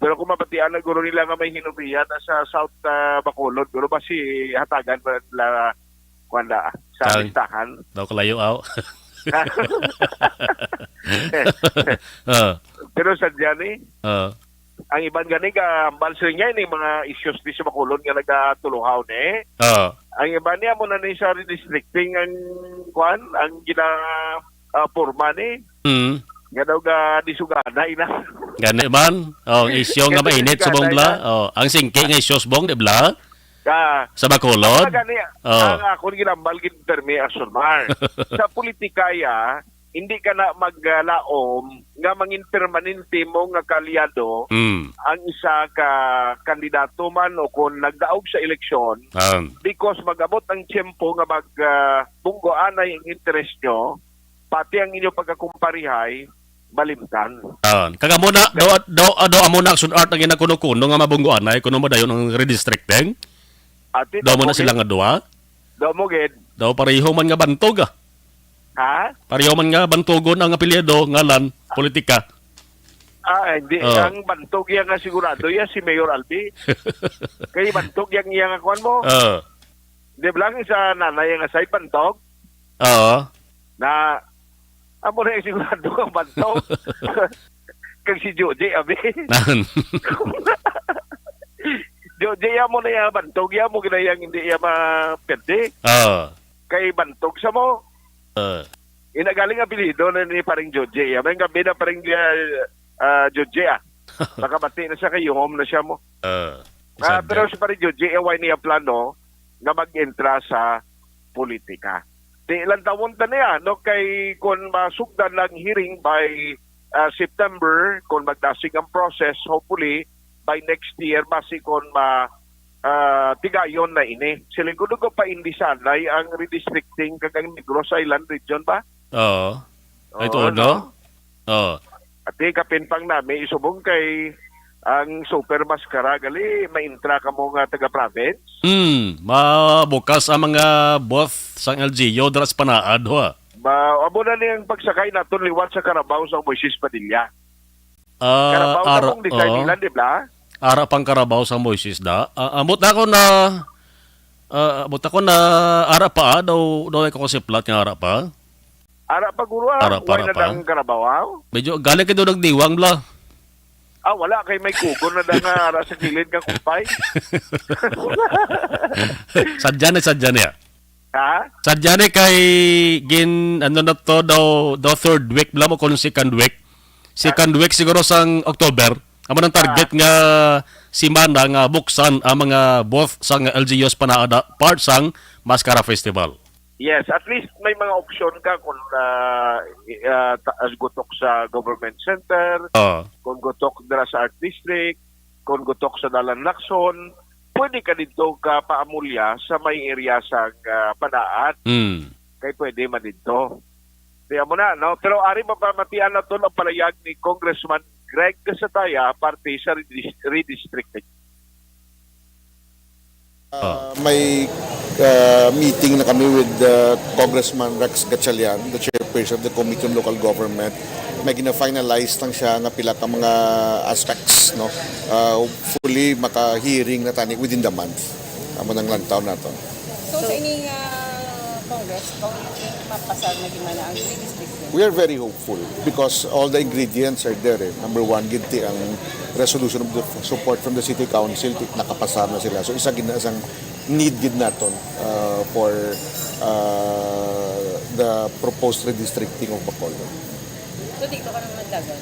Pero kung mapatian na guro nila nga may hinubihan sa South Bacolod, guro ba si hatagan pa nila kuanda sa listahan? Daw kalayo aw. Pero sa dyan ang iban gani ka balsel niya ni mga issues di sa Bacolod nga nagatuluhaw ni. Ang iba niya mo na ni sa redistricting ang gina porma ni. Nga daw ga disugana ina. Gani man. Isyo nga mainit sa bongla. Ang singke nga isyo bong di bla. Sa Bacolod. Ang ako ginambal gid termi asunmar. Sa politika hindi ka na maglaom nga mangin permanente mo nga kalyado ang isa ka kandidato man o kung nagdaog sa eleksyon because magabot ang tiyempo nga magbunggoan na yung interest nyo pati ang inyong pagkakumparihay balimtan. Kagamo na do amo na action art ang ginakuno-kuno nga mabunggoan ay kuno mo dayon ang redistricting. Do mo na sila nga duha? Do mo gid. Do pareho man nga bantog Ha? Pareho man nga bantogon ang apelyido ngalan politika. Hindi. Ang bantog yan nga sigurado yan si Mayor Albi. Kaya bantog yan nga kuhan mo. Di ba lang sa nanay nga say bantog? Na amo na yung sigurado ang bantog. Kag si Joji, abi. Joji, mo na yung bantog yan mo ginayang hindi yan maperde. Kay bantog sa mo. Inagaling apelido na ni paring Joji. May gabi na paring Joji Nakabati na siya kayo, home na siya mo. Pero si paring Joji, away niya plano nga mag-entra sa politika. Di ilang taon ta niya, no? Kay kung masugdan lang hearing by September, kung magdasig ang process, hopefully, by next year, basi kung tigayon na ini. Siling ko pa hindi sanay ang redistricting kagang Negros Island region ba? Oo. Ito, Oo, no? Oo. At kapinpang namin isubong kay ang super maskara gali maintra ka mo nga taga-province. Mabukas ang mga both sang LGU dras panaad ho. Abo na niyang pagsakay naton liwat sa Carabao sa Moises Padilla. Carabao na mong design nila, di ba? Ara pang Carabao sa Moises da. Amot ako na ara pa daw ko kasi plat nga ara pa. Ara pa guro Ara pa, wala na ara pa. dang Carabao. Medyo galing ka daw nagdiwang bla. Wala kay may kugon na dang ara sa kilid ka kumpay. Sadya na. Ha? Sadya na kay ano na to daw third week bla mo kung second week. Second week siguro sang October. Amo nang target nga simana nga buksan ang mga both sang LGUs panaada part sang Mascara Festival. Yes, at least may mga option ka kung gutok sa government center, kung gutok dira sa art district, kung gutok sa Dalan Lacson, pwede ka dito ka paamulya sa may area sa panaat. Kay pwede man dito. Kaya mo na, no? Pero ari mapamatian na to ang palayag ni Congressman Greg Casataya parte sa redistricting. May meeting na kami with Congressman Rex Gatchalian, the chairperson of the Committee on Local Government. May gina-finalize lang siya nga pila ka mga aspects, no? Hopefully maka-hearing na tani within the month. Amo nang lantaw na to. So sa ining Congress, kung mapasal na gimana ang redistricting? We are very hopeful because all the ingredients are there. Number one, ginti ang resolution of the support from the City Council, nakapasa na sila. So isa ginasang need gid naton for the proposed redistricting of Bacolod. So dito ka naman magdagan?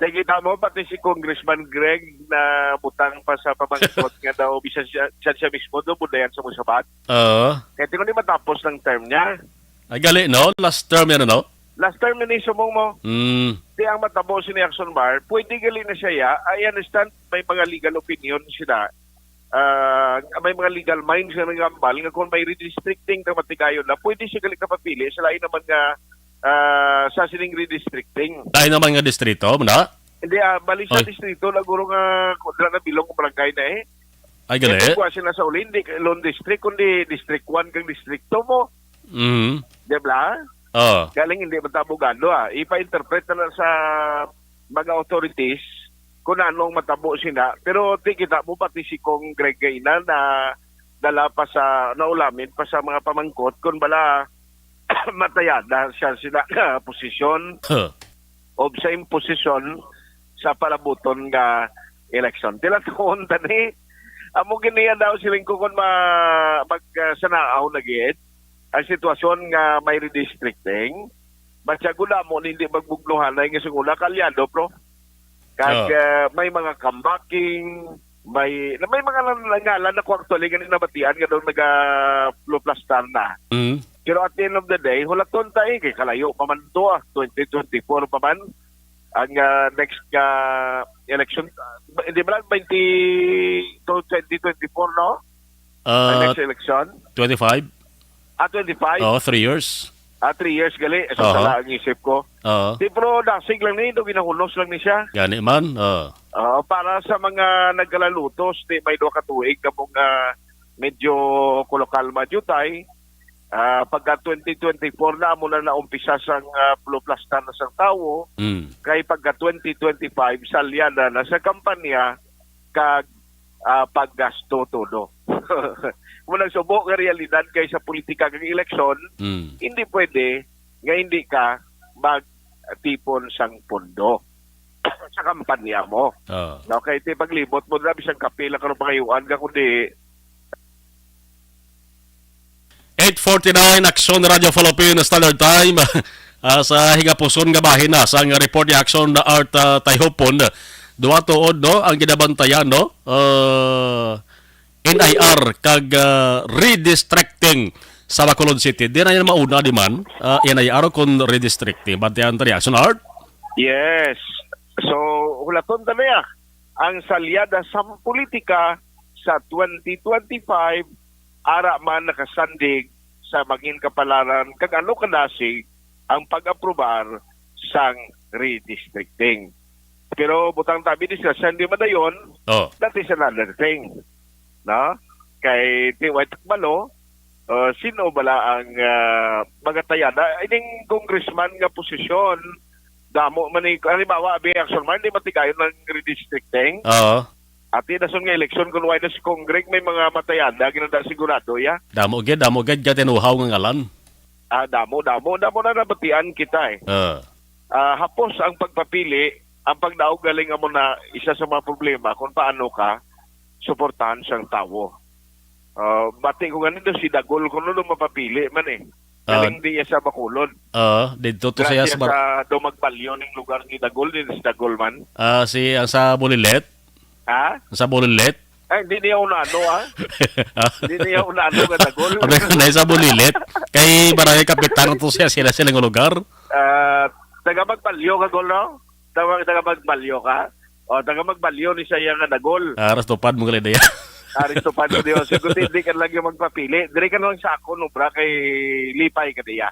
Nakita mo pati si Congressman Greg na butang pa sa pamangkot nga daw bisan siya mismo do budayan sa musabat. Kaya tingnan ni matapos ng term niya. Ay gali no, last term yan no. Last term ni sumong mo. Di ang matapos ni Action Bar, pwede gali na siya ya. I understand may mga legal opinion sila. May mga legal minds nga nagambal nga kung may redistricting ka matikayon na pwede siya gali kapapili sa lain naman nga sa sining redistricting. Dahil naman nga distrito, na? Hindi, bali sa distrito, naguro nga kundra na bilong barangay na eh. Ay, gali? Kaya kung na sa uli, hindi Lone District, kundi District 1 kang distrito mo. Diba? Galing hindi matabugado ipa-interpret na lang sa mga authorities kung anong matabo sila. Pero kita mo pati si Kong Greg Gaina na dala pa sa, naulamin pa sa mga pamangkot kung bala matayada siya sila na posisyon of same posisyon sa palabuton nga election. Tila taon tani, amo giniya daw siling ko kung magsanaaw na gid ang sitwasyon nga may redistricting. Basya gula mo hindi magbugluhan na yung sungula kalyado, pro. Kag may mga comebacking, may mga nangalan na kwartoli ganun na batian nga daw nag-pluplastar na. Pero at the end of the day, hulaton tayo kay kalayo pa man to 2024 pa man ang next election. Hindi ba lang 2024 no? Ang next election? 25? 25? 3 years. 3 years gali. So sala ang isip ko. Di pero dasig lang nito, ginahulos lang ni siya. Gani man. Para sa mga nagkalalutos, may 2 ka tuig kamong medyo kolokalma jutay. Pagka 2024 na muna na umpisa sang pluplastan na sang tao, kay pagka 2025 salyada na sa kampanya kag paggasto todo. Kung nagsubok nga realidad kay sa politika kag eleksyon, hindi pwede nga hindi ka magtipon sang pondo sa kampanya mo. Okay, paglibot mo na bisang kapila ka ng pangayuan ka kundi 8:49 Action Radio Philippines Standard Time sa higapuson nga bahin na sa report ni Action na Art Tayhopon duwa tuod no ang ginabantayan no NIR kag redistricting sa Bacolod City. Di na yan mauna di man NIR kon redistricting bantayan ta ni Action Art. Yes. So, hulaton ta niya ang salyada sa politika sa 2025 ara man nakasandig sa maging kapalaran kag ano kadasig ang pag-aprobar sang redistricting. Pero butang tabi ni sila hindi madayon, that is another thing. No? Kay Tiwai Takbalo, sino bala ang magatayada? Ining congressman nga posisyon, damo man ni halimbawa abi action man di matigayon ng redistricting. Oo. At inason nga eleksyon kung wala si Congress may mga matayada ginada sigurado ya. Damo gad tinuhaw nga ngalan. Damo na nabatian kita eh. Hapos ang pagpapili, ang pagdaog galing mo na isa sa mga problema kung paano ka suportahan siyang tao. Bati ko ganito si Dagol kung ano mapapili man eh. Galing di sa Bacolod. Dito to siya sa Domagbalyo ng lugar ni Dagol, din si Dagol man. Si ang sa Bulilet. Sa Bulilet. Ay, hindi niya unano Hindi niya unano nga Dagol. Na sa Bulilet. Kay barangay kapitan to siya sila ng lugar. Taga Magbalyo ka Gol, no? Taga Magbalyo ka? O taga Magbalyo ni siya nga Dagol. Aras tupad mo gali daya. Aristopad mo diyo. Siguro hindi ka lang yung magpapili. Dire ka lang sa ako, no, bra, kay Lipay ka diya.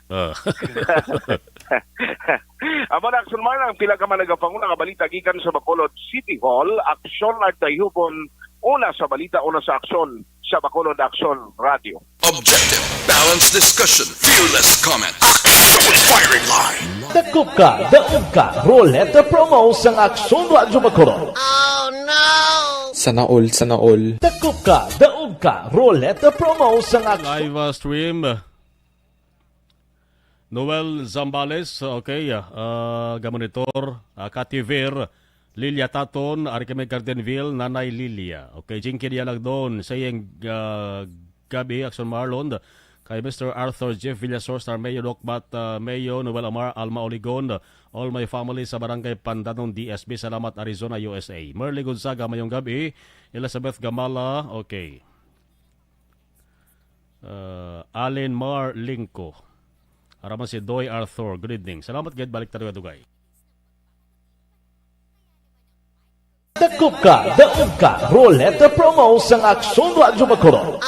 Amo na, aksyon man ang pila ka managapangun ang balita gikan sa Bacolod City Hall. Aksyon at tayhubon. Una sa balita, una sa aksyon sa Bacolod Aksyon Radio. Objective, balanced discussion, fearless comment. Action firing line. Dakop ka, daog ka, Roleta Promo sang Aksyon Radyo Bacolod. Sana all. Dakop ka, daog ka, Roleta Promo sang Aksyon. Live stream. Noel Zambales, okay, gamonitor, Kativir, Lilia Taton, Arikame Gardenville, Nanay Lilia. Okay, jinkin yan lang doon sa iyong gabi, Action Marlon, kay Mr. Arthur Jeff Villasor, Star Mayo, Dokbat Mayo, Noel Amar, Alma Oligon, all my family sa Barangay Pandanong DSB, Salamat, Arizona, USA. Merly Gonzaga, mayong gabi, Elizabeth Gamala, okay. Allen Mar Linko, araman si Doy Arthur, good evening. Salamat, Ged, balik tayo Dugay. Dakop ka, daog ka, Roleta Promo sang Aksyon Radyo Bacolod.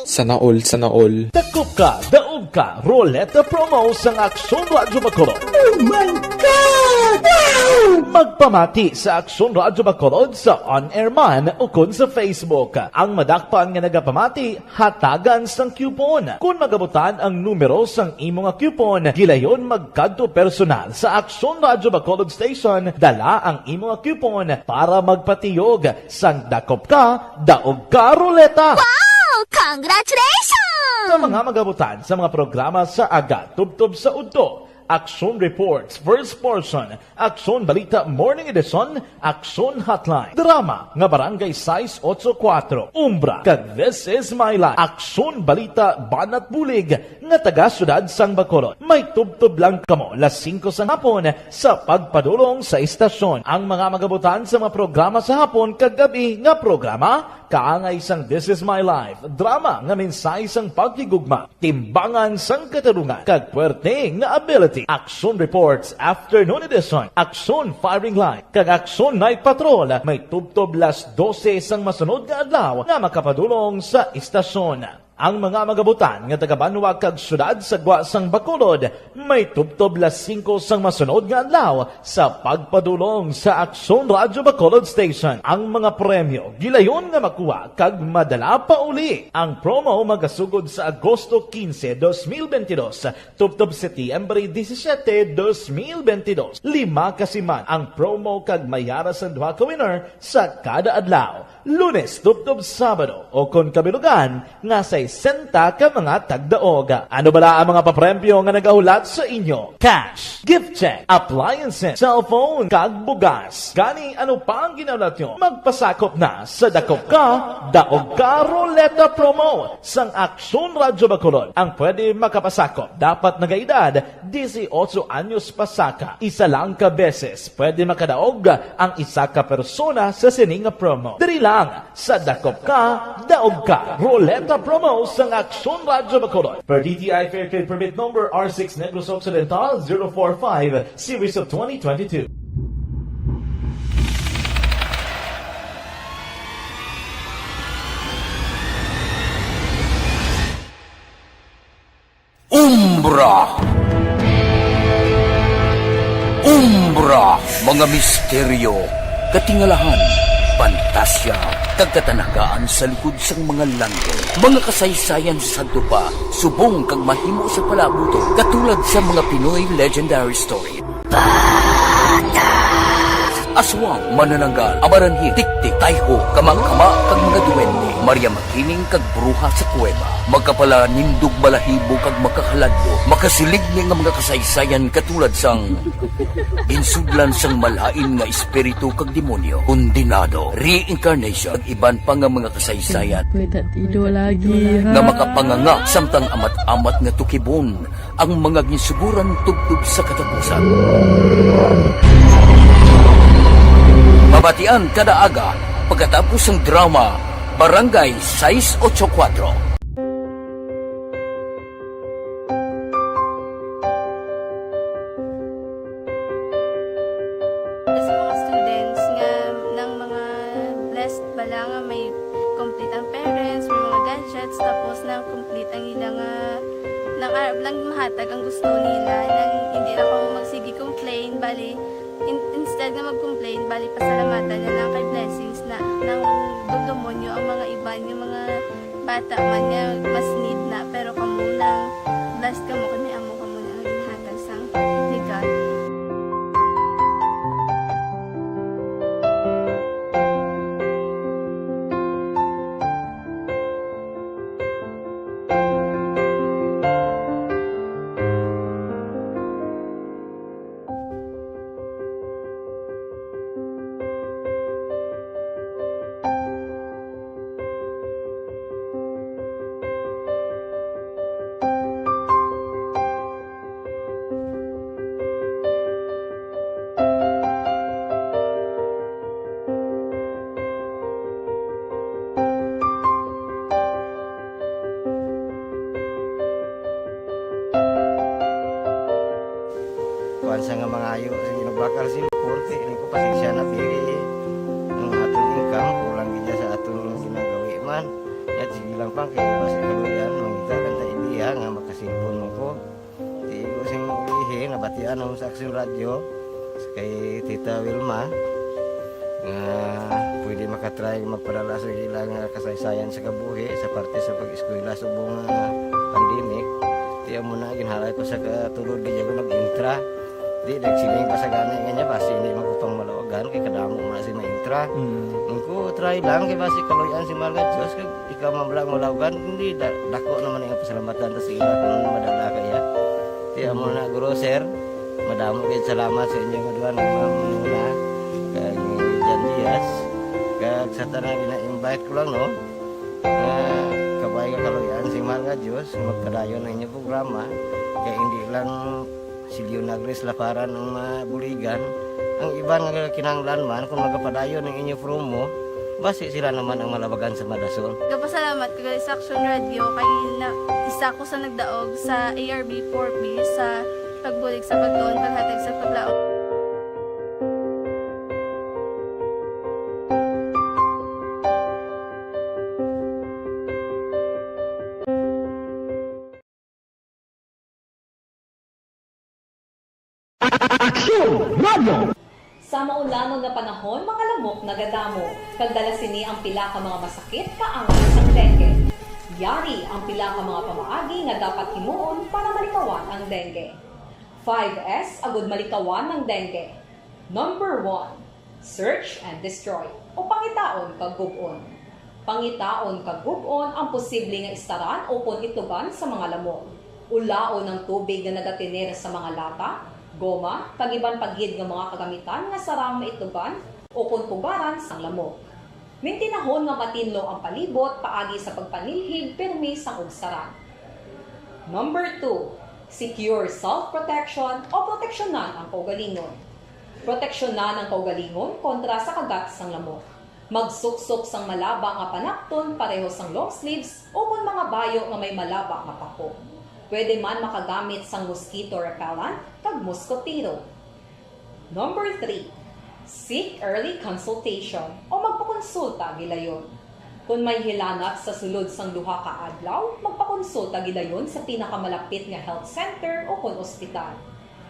Sana all. Dakop ka, daog ka, Roleta Promo sang Aksyon Radyo Bacolod. Oh my God! Wow! Magpamati sa Aksyon Radyo Bacolod sa on-air man o kun sa Facebook. Ang madakpan nga nagapamati, hatagan sang coupon. Kung magabutan ang numero sang imo nga coupon, gilayon magkadto personal sa Aksyon Radyo Bacolod Station, dala ang imo nga coupon para magpatiyog sang dakop ka, daog ka, Roleta. Wow! Congratulations! Sa mga magabutan sa mga programa sa Aga, Tubtob sa Udto, Action Reports, First Portion, Action Balita Morning Edition, Action Hotline, Drama, nga Barangay 684, Umbra, kag This Is My Life, Action Balita Banat Bulig, nga taga Syudad Sang Bacolod. May tubtob lang kamo, las 5 sa hapon, sa pagpadulong sa istasyon. Ang mga magabutan sa mga programa sa hapon, kag gabi nga programa, kaangay sang This Is My Life, drama nga mensahe sang pagtigugma, timbangan sang katarungan, kag puwerte nga ability. Action Reports Afternoon Edition, Action Firing Line, kag Action Night Patrol, may tubtob las 12 sang masunod nga adlaw nga makapadulong sa istasyon. Ang mga magabutan nga taga-Banwa kag syudad sa Guasang Bacolod, may tubtob las 5 sang masunod nga adlaw sa pagpadulong sa Aksyon Radyo Bacolod Station. Ang mga premyo gilayon nga makuha kag madala pa uli. Ang promo magasugod sa Agosto 15, 2022, tubtob Setyembre 17, 2022. 5 kasiman ang promo kag mayara sa duha ka winner sa kada adlaw. Lunes tubtob Sabado o kon kabilugan nga sa 60 ka mga tagdaog. Ano bala ang mga papremyo nga nagahulat sa inyo? Cash, gift check, appliances, cellphone, kag bugas. Gani ano pa ang ginaulat nyo? Magpasakop na sa Dakop Ka, Daog Ka Roleta Promo sang Aksyon Radyo Bacolod. Ang pwede makapasakop dapat nagaedad 18 anyos pasaka. Isa lang ka beses pwede makadaog ang isa ka persona sa sining promo. Diri lang sa Dakop Ka, Daog Ka Roleta Promo sang Aksyon Radyo Bacolod. Per DTI Fair Trade Permit Number R6 Negros Occidental 045 Series of 2022. Umbra! Umbra! Mga misteryo, katingalahan, pantasya, kagkatanagaan sa likod sang mga lando. Mga kasaysayan sa dupa, subong kag mahimo sa palabuto, katulad sa mga Pinoy legendary story. Aswang, manananggal, amaranhi, tiktik, tayho, kamang-kama, kag mga duwende, Maria Makining kag bruha sa kuweba, magkapala nindog balahibo kag makahaladlo, makasilig niya nga mga kasaysayan katulad sang insudlan sang malain nga espiritu kag demonyo, kondinado, reincarnation, kag iban pa nga mga kasaysayan nga makapanganga samtang amat-amat nga tukibon ang mga ginsuguran tubtub sa katapusan. Mabatian kada aga pagkatapos ng drama Barangay 684. Sa mga students nga ng mga blessed bala nga may complete ang parents, may mga gadgets, tapos na complete ang ilang nang arab lang mahatag ang gusto nila nang hindi na ako magsigi complain bali instead nga mag-complain bali pasalamatan na lang kay blessings na nang demonyo ang mga iba yung mga bata man nga mas need na pero kamo nang blessed kamo kami amo kamo na ginhatag sang ligat. Sa nga mga ayo sa ginabakal si Porte ini ko pasensya na diri ang atong income kulang gid sa atong ginagawi man ya sige lang pang kay basta kaluyan mangita kan ta idea nga makasilpon mo ko di ko sing ihi nabatian ang sa Aksyon Radio kay Tita Wilma nga pwede makatry magpadala sa ilang kasaysayan sa kabuhi sa parte sa pag-eskwela subong pandemic di mo na ginhalay ko sa katulod gid nag-intra. Di nagsiling pa sa gana niya basi hindi magupang malawagan kay kadamo man si maintra. Ko try lang kay basi kaluyan si Malga Diyos kay ikaw mablang malawagan hindi dako naman ang pasalamatan ta sa ila kung madala kaya. Di amo na guro sir. Madamo kay salamat sa inyong duan na kay Jan Diaz. Kag sa tanan ina-invite ko lang no. Kabay ka kaluyan si Malga Diyos magpadayon ang inyong programa kay hindi lang Silyo Nagres laparan ng mabuligan. Ang iba nga kinanglan man kung magapadayon ng inyo promo, basi sila naman ang malabagan sa Madason. Kapasalamat ko sa Aksyon Radio kay isa ko sa nagdaog sa ARB 4B sa pagbulig sa pagtuon paghatag sa paglaog. Aksyon Radio! Sa maulanon nga panahon, mga lamok nagadamo. Kagdala sini ang pila ka mga masakit kaangay sang dengue. Yari ang pila ka mga pamaagi nga dapat himuon para malikawan ang dengue. 5S agud malikawan ng dengue. Number 1, search and destroy o pangitaon kag gub-on. Pangitaon kag gub-on ang posible nga istaran o pon ituban sa mga lamok. Ulaon ng tubig na nagatinir sa mga lata, goma, tagiban paggid ng mga kagamitan nga sarang maituban o kung pugaran sang lamok. Mintinahon nga matinlo ang palibot paagi sa pagpanilhig permi sang ugsaran. Number 2, secure self-protection o proteksyonan ang kaugalingon. Proteksyonan ang kaugalingon kontra sa kagat sang lamok. Magsuksok sang malaba nga panakton pareho sang long sleeves o kung mga bayo nga may malaba nga pako. Pwede man makagamit sang mosquito repellent kag mosquitero. Number 3, seek early consultation o magpakonsulta gilayon. Kung may hilanat sa sulod sang duha ka adlaw, magpakonsulta gidayon sa pinakamalapit nga health center o kon ospital.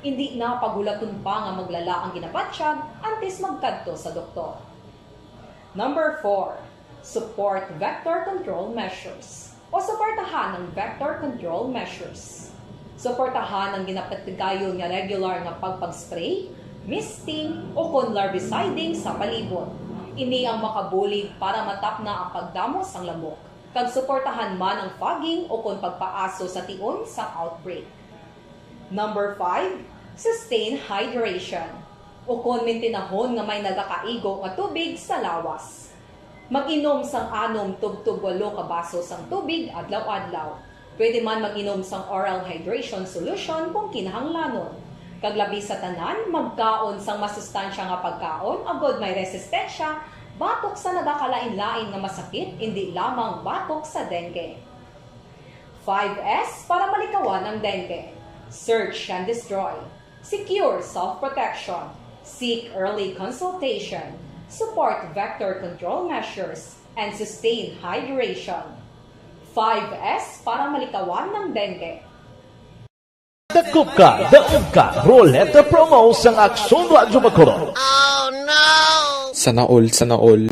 Hindi na pagulaton pa nga maglala ang ginabatsyag antes magkadto sa doktor. Number 4. Support vector control measures o suportahan ng vector control measures. Suportahan ang ginapatigayon nga regular nga pagpag-spray, misting o kon larviciding sa palibot. Ini ang makabulig para matapna ang pagdamos ang lamok. Kag suportahan man ang fogging o kon pagpaaso sa tion sa outbreak. Number 5, sustain hydration o kon mintinahon nga may nagakaigo nga tubig sa lawas. Mag-inom sang 6 tub 8 ka baso sang tubig adlaw-adlaw. Pwede man mag-inom sang oral hydration solution kung kinahanglanon. Kaglabi sa tanan, magkaon sang masustansya nga pagkaon, agod may resistensya, batok sa nagakalain-lain nga masakit, hindi lamang batok sa dengue. 5S para malikawan ang dengue. Search and destroy. Secure self-protection. Seek early consultation. Support vector control measures. And sustain hydration. 5S para malikawan ng dengue. Dakop ka, daog ka, Roleta Promo sang Aksyon Radyo Bacolod. Sana all.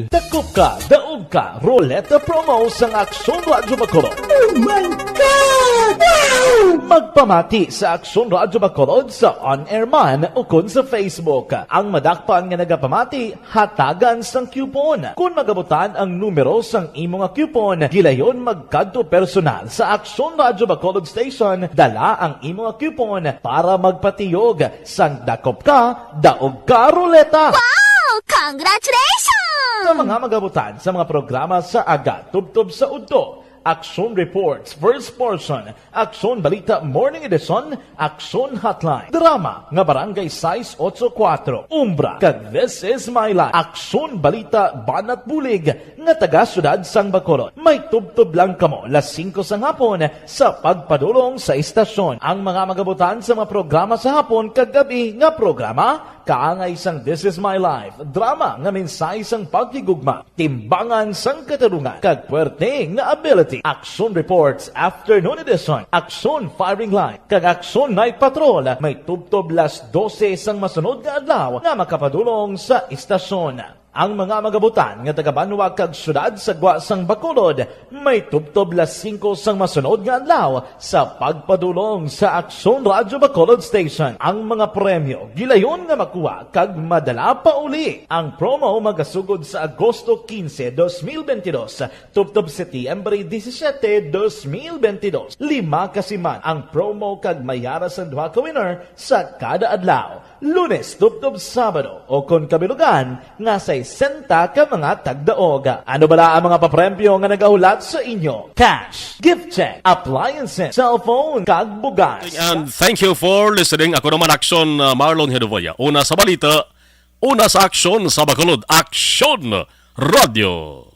Dakop ka, daog ka, Roleta Promo sang Aksyon Radyo Bacolod. Oh my God! Wow! Magpamati sa Aksyon Radyo Bacolod sa on-air man o kun sa Facebook. Ang madakpan nga nagapamati, hatagan sang coupon. Kung magabutan ang numero sang imo nga coupon, gilayon magkadto personal sa Aksyon Radyo Bacolod Station, dala ang imo nga coupon para magpatiyog sang dakop ka, daog ka, Roleta. Wow! Congratulations! Sa mga magabutan sa mga programa sa Aga Tubtob sa Udto, Aksyon Reports First Portion, Aksyon Balita Morning Edition, Aksyon Hotline, Drama nga Barangay 684, Umbra, kag This Is My Life, Aksyon Balita Banat Bulig nga taga syudad sang Bacolod. May tubtob lang kamo las 5 sa hapon sa pagpadulong sa istasyon. Ang mga magabutan sa mga programa sa hapon kag gabi nga programa kaangay sang This Is My Life, drama nga mensahe sang pagkigugma, timbangan sang katarungan, kag puwerte nga ability. Aksyon Reports Afternoon Edition, Aksyon Firing Line, kag Aksyon Night Patrol, may tubtob las 12 sang masunod nga adlaw nga makapadulong sa istasyon. Ang mga magabutan nga taga-Banwa kag syudad sa Gwa sang Bacolod, may tubtob las 5 sang masunod nga adlaw sa pagpadulong sa Aksyon Radyo Bacolod Station. Ang mga premyo gilayon nga makuha kag madala pa uli. Ang promo magasugod sa Agosto 15, 2022, tubtob Setyembre 17, 2022. 5 kasiman ang promo kag mayara sa duha ka winner sa kada adlaw. Lunes, tubtob Sabado o kon kabilugan nga sa 60 ka mga tagdaog. Ano bala ang mga papremyo nga nagahulat sa inyo? Cash, gift check, appliances, cellphone, kag bugas. And thank you for listening. Ako naman Aksyon Marlon Hedovoya. Una sa balita, una sa aksyon sa Bacolod. Aksyon Radio.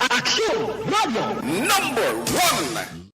Aksyon Radio #1.